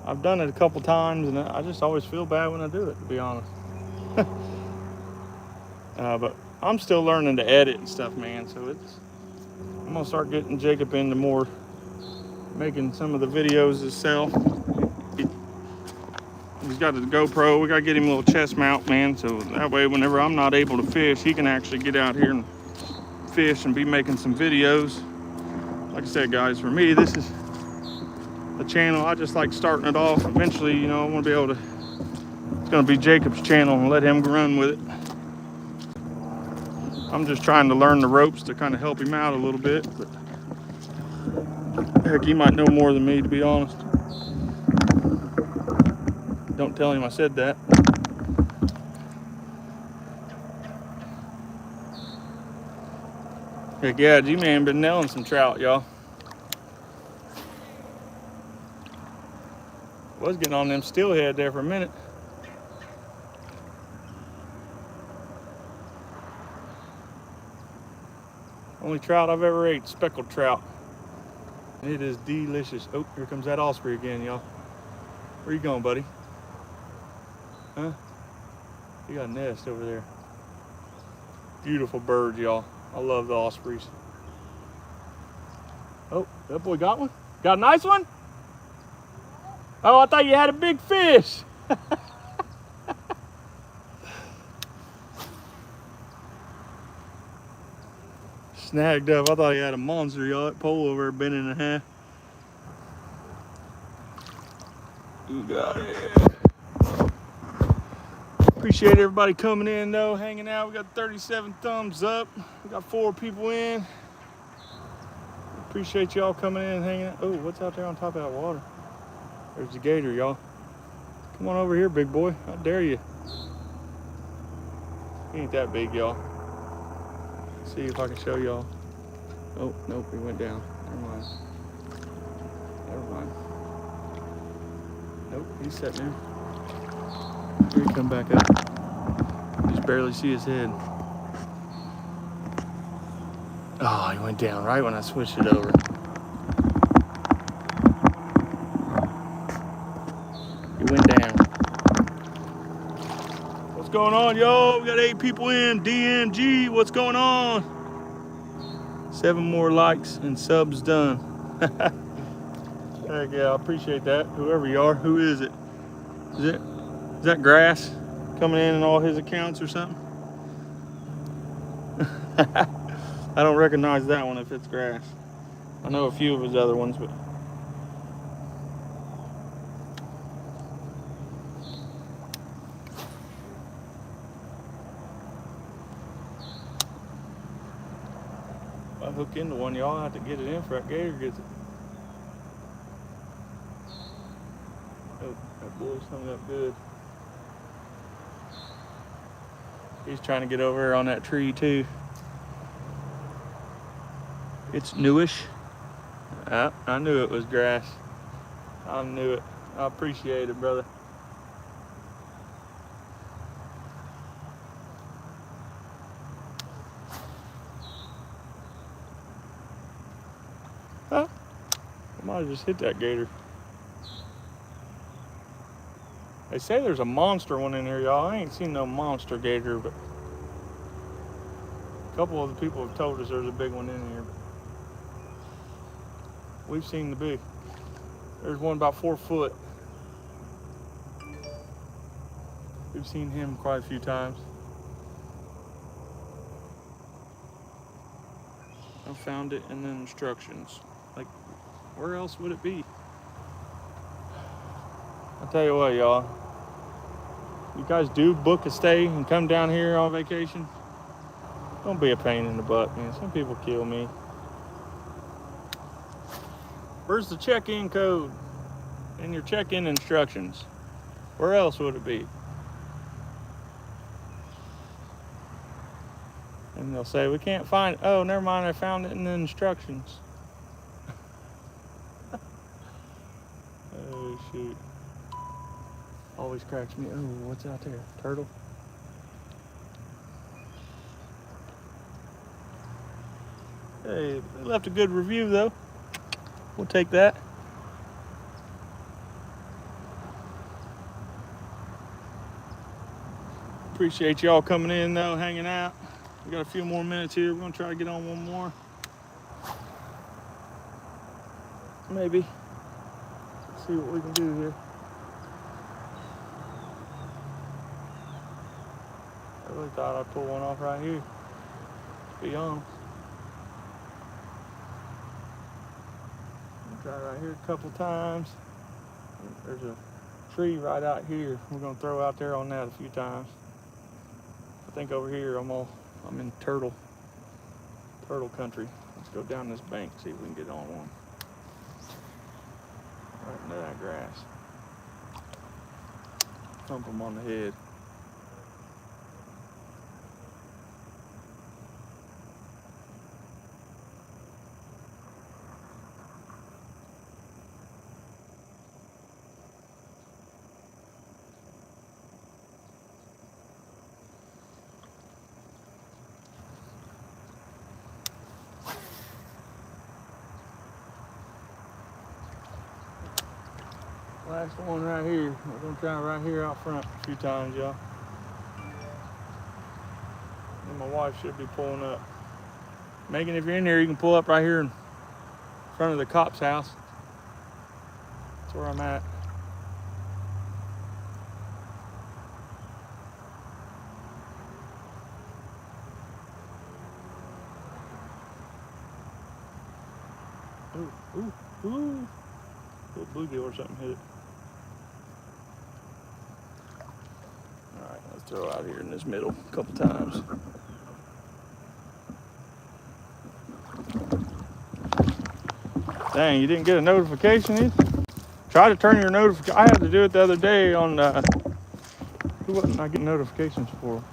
I've done it a couple times, and I just always feel bad when I do it, to be honest. But I'm still learning to edit and stuff, man. So I'm gonna start getting Jacob into more making some of the videos himself. He's got a GoPro. We gotta get him a little chest mount, man. So that way, whenever I'm not able to fish, he can actually get out here and fish and be making some videos. Like I said, guys, for me, this is the channel. I just like starting it off. Eventually, you know, I want to be able to. It's gonna be Jacob's channel and let him run with it. I'm just trying to learn the ropes to kind of help him out a little bit. But heck, he might know more than me, to be honest. Don't tell him I said that. Heck yeah, G-Man been nailing some trout, y'all. Was getting on them steelhead there for a minute. Only trout I've ever ate, speckled trout. And it is delicious. Oh, here comes that osprey again, y'all. Where you going, buddy? Huh? You got a nest over there. Beautiful bird, y'all. I love the ospreys. Oh, that boy got one? Got a nice one? Oh, I thought you had a big fish. Snagged up. I thought he had a monster, y'all. That pole over there bent in half. You got it. Appreciate everybody coming in though, hanging out. We got 37 thumbs up. We got 4 people in. Appreciate y'all coming in and hanging out. Oh, what's out there on top of that water? There's the gator, y'all. Come on over here, big boy. I dare you. He ain't that big, y'all. See if I can show y'all. Oh, nope, he went down. Never mind. Never mind. Nope, he's sitting there. Here he come back up. Just barely see his head. Oh, he went down right when I switched it over. He went down. What's going on, y'all? We got 8 people in. DNG, what's going on? 7 more likes and subs done. Heck yeah, I appreciate that. Whoever you are, who is it? Is that Grass coming in all his accounts or something? I don't recognize that one if it's Grass. I know a few of his other ones, but if I hook into one, y'all have to get it in for that gator gets it. Oh, that boy's hung up good. He's trying to get over here on that tree too. It's newish. I knew it was Grass. I knew it. I appreciate it, brother. Huh? I might have just hit that gator. They say there's a monster one in here, y'all. I ain't seen no monster gator, but a couple of the people have told us there's a big one in here. But we've seen the big. There's one about 4 foot. We've seen him quite a few times. I found it in the instructions. Like, where else would it be? I'll tell you what, y'all. You guys do book a stay and come down here on vacation. Don't be a pain in the butt, man. Some people kill me. Where's the check-in code and your check-in instructions? Where else would it be? And they'll say, we can't find it. Oh, never mind, I found it in the instructions. Oh, shoot. Always cracks me. Oh, what's out there? Turtle? Hey, they left a good review, though. We'll take that. Appreciate y'all coming in, though, hanging out. We got a few more minutes here. We're going to try to get on one more. Maybe. Let's see what we can do here. I really thought I'd pull one off right here, to be honest. Try right here a couple times. There's a tree right out here. We're gonna throw out there on that a few times. I think over here I'm in turtle country. Let's go down this bank, see if we can get on one. Right into that grass. Thump them on the head. Last one right here. We're gonna try right here out front a few times, y'all. And my wife should be pulling up. Megan, if you're in here, you can pull up right here in front of the cop's house. That's where I'm at. Ooh, ooh, ooh. Little bluegill or something hit it. All right, let's throw out here in this middle a couple times. Dang, you didn't get a notification either? Try to turn your notification. I had to do it the other day on, who wasn't I getting notifications for?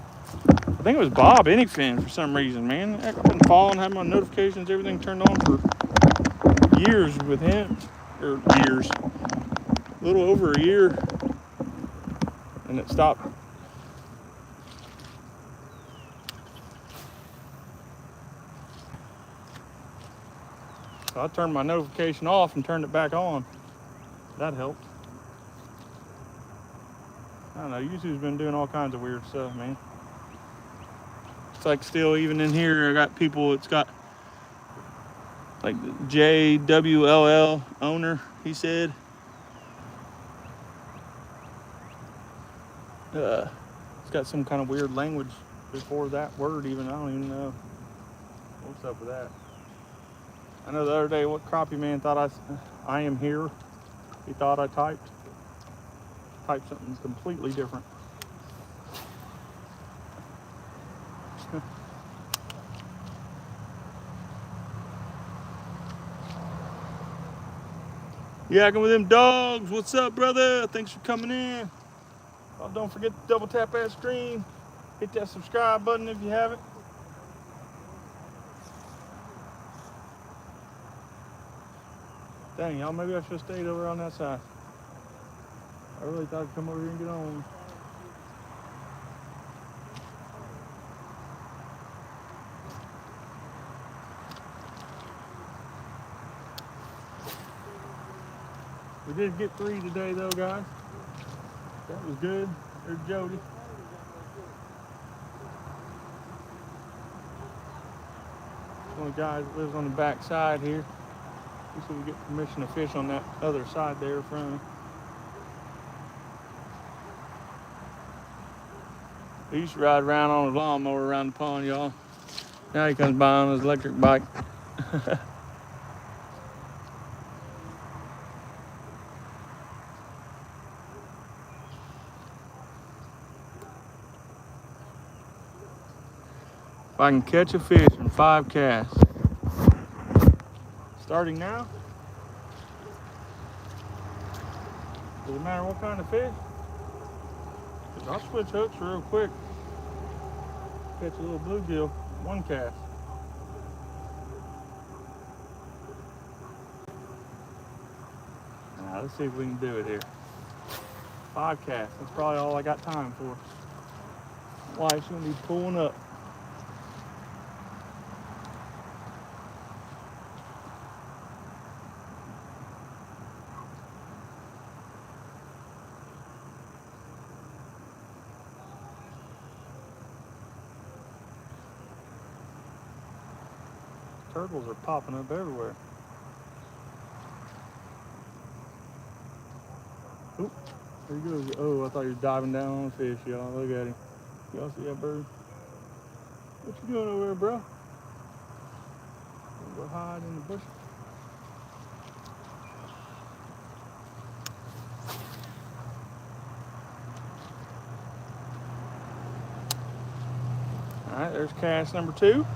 I think it was Bob Anyfin for some reason, man. I've been following, having my notifications, everything turned on for years with him. Or years. A little over a year. And it stopped. So I turned my notification off and turned it back on. That helped. I don't know, YouTube's been doing all kinds of weird stuff, man. It's like still, even in here, I got people, it's got like JWLL owner, he said. It's got some kind of weird language before that word even. I don't even know what's up with that. I know the other day what crappie man thought I am here. He thought I typed something completely different. Yakking with them dogs. What's up, brother? Thanks for coming in. Oh, don't forget to double tap that screen. Hit that subscribe button if you haven't. Dang, y'all, maybe I should have stayed over on that side. I really thought I'd come over here and get on. We did get 3 today, though, guys. That was good. There's Jody. One of the guys that lives on the back side here. We see we get permission to fish on that other side there from him. He used to ride around on his lawnmower around the pond, y'all. Now he comes by on his electric bike. If I can catch a fish in 5 casts. Starting now. Does it matter what kind of fish? 'Cause I'll switch hooks real quick. Catch a little bluegill, 1 cast. Now let's see if we can do it here. 5 casts. That's probably all I got time for. Wife's gonna be pulling up. Turtles are popping up everywhere. Oop, there he goes. Oh, I thought he was diving down on a fish, y'all. Look at him. Y'all see that bird? What you doing over there, bro? Go hide in the bush. All right, there's cast number 2.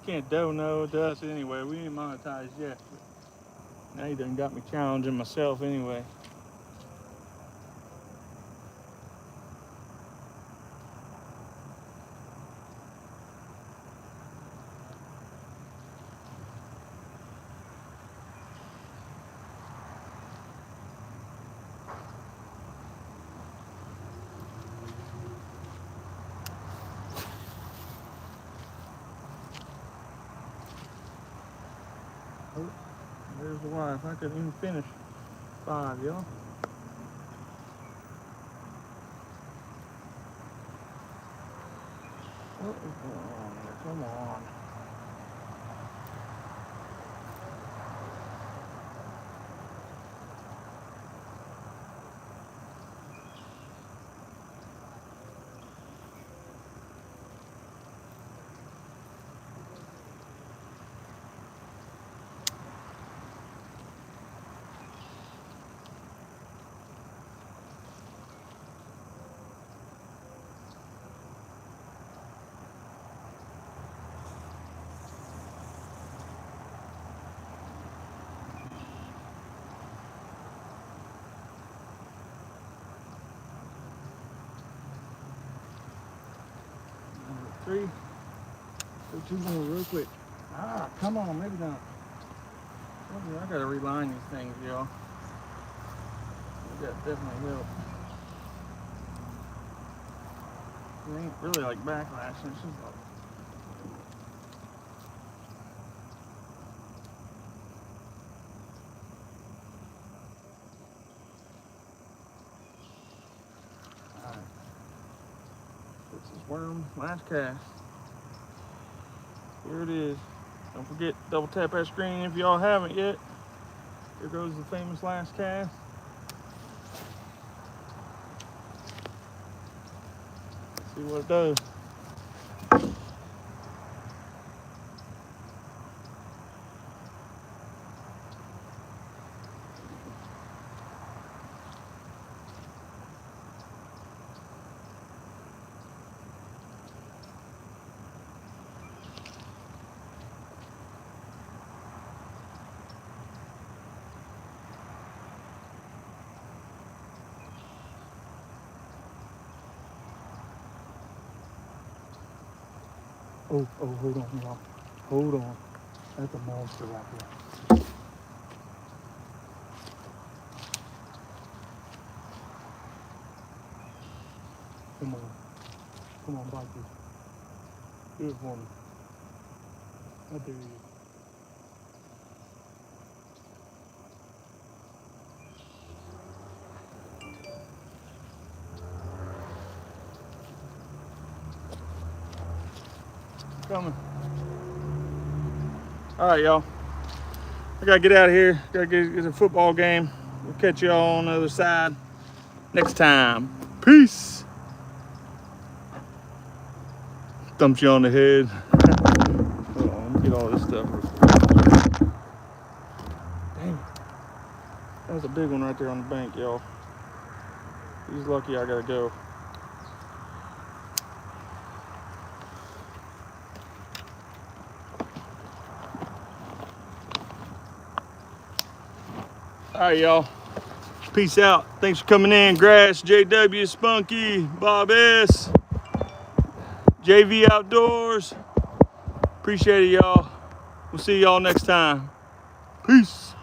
Can't dough no to us anyway. We ain't monetized yet. But now you done got me challenging myself anyway. Where's the wife? I couldn't even finish 5, y'all. What is going on here? Come on. Number 3. Go 2 more real quick. Ah, come on, maybe not. I gotta reline these things, y'all. That definitely help. It ain't really like backlash, it's just like. Alright. This is worm, last cast. Here it is. Don't forget, double tap that screen if y'all haven't yet. Here goes the famous last cast. See what it does. Oh, hold on, y'all. Hold on. That's a monster right there. Come on. Come on, bite this. Do it for me. I dare you. Coming. All right, y'all. I gotta get out of here. Gotta get a football game. We'll catch y'all on the other side next time. Peace. Thumped you on the head. Hold on, let me get all this stuff. Dang it. That was a big one right there on the bank, y'all. He's lucky I gotta go. All right, y'all. Peace out. Thanks for coming in. Grass, JW, Spunky, Bob S, JV Outdoors. Appreciate it, y'all. We'll see y'all next time. Peace.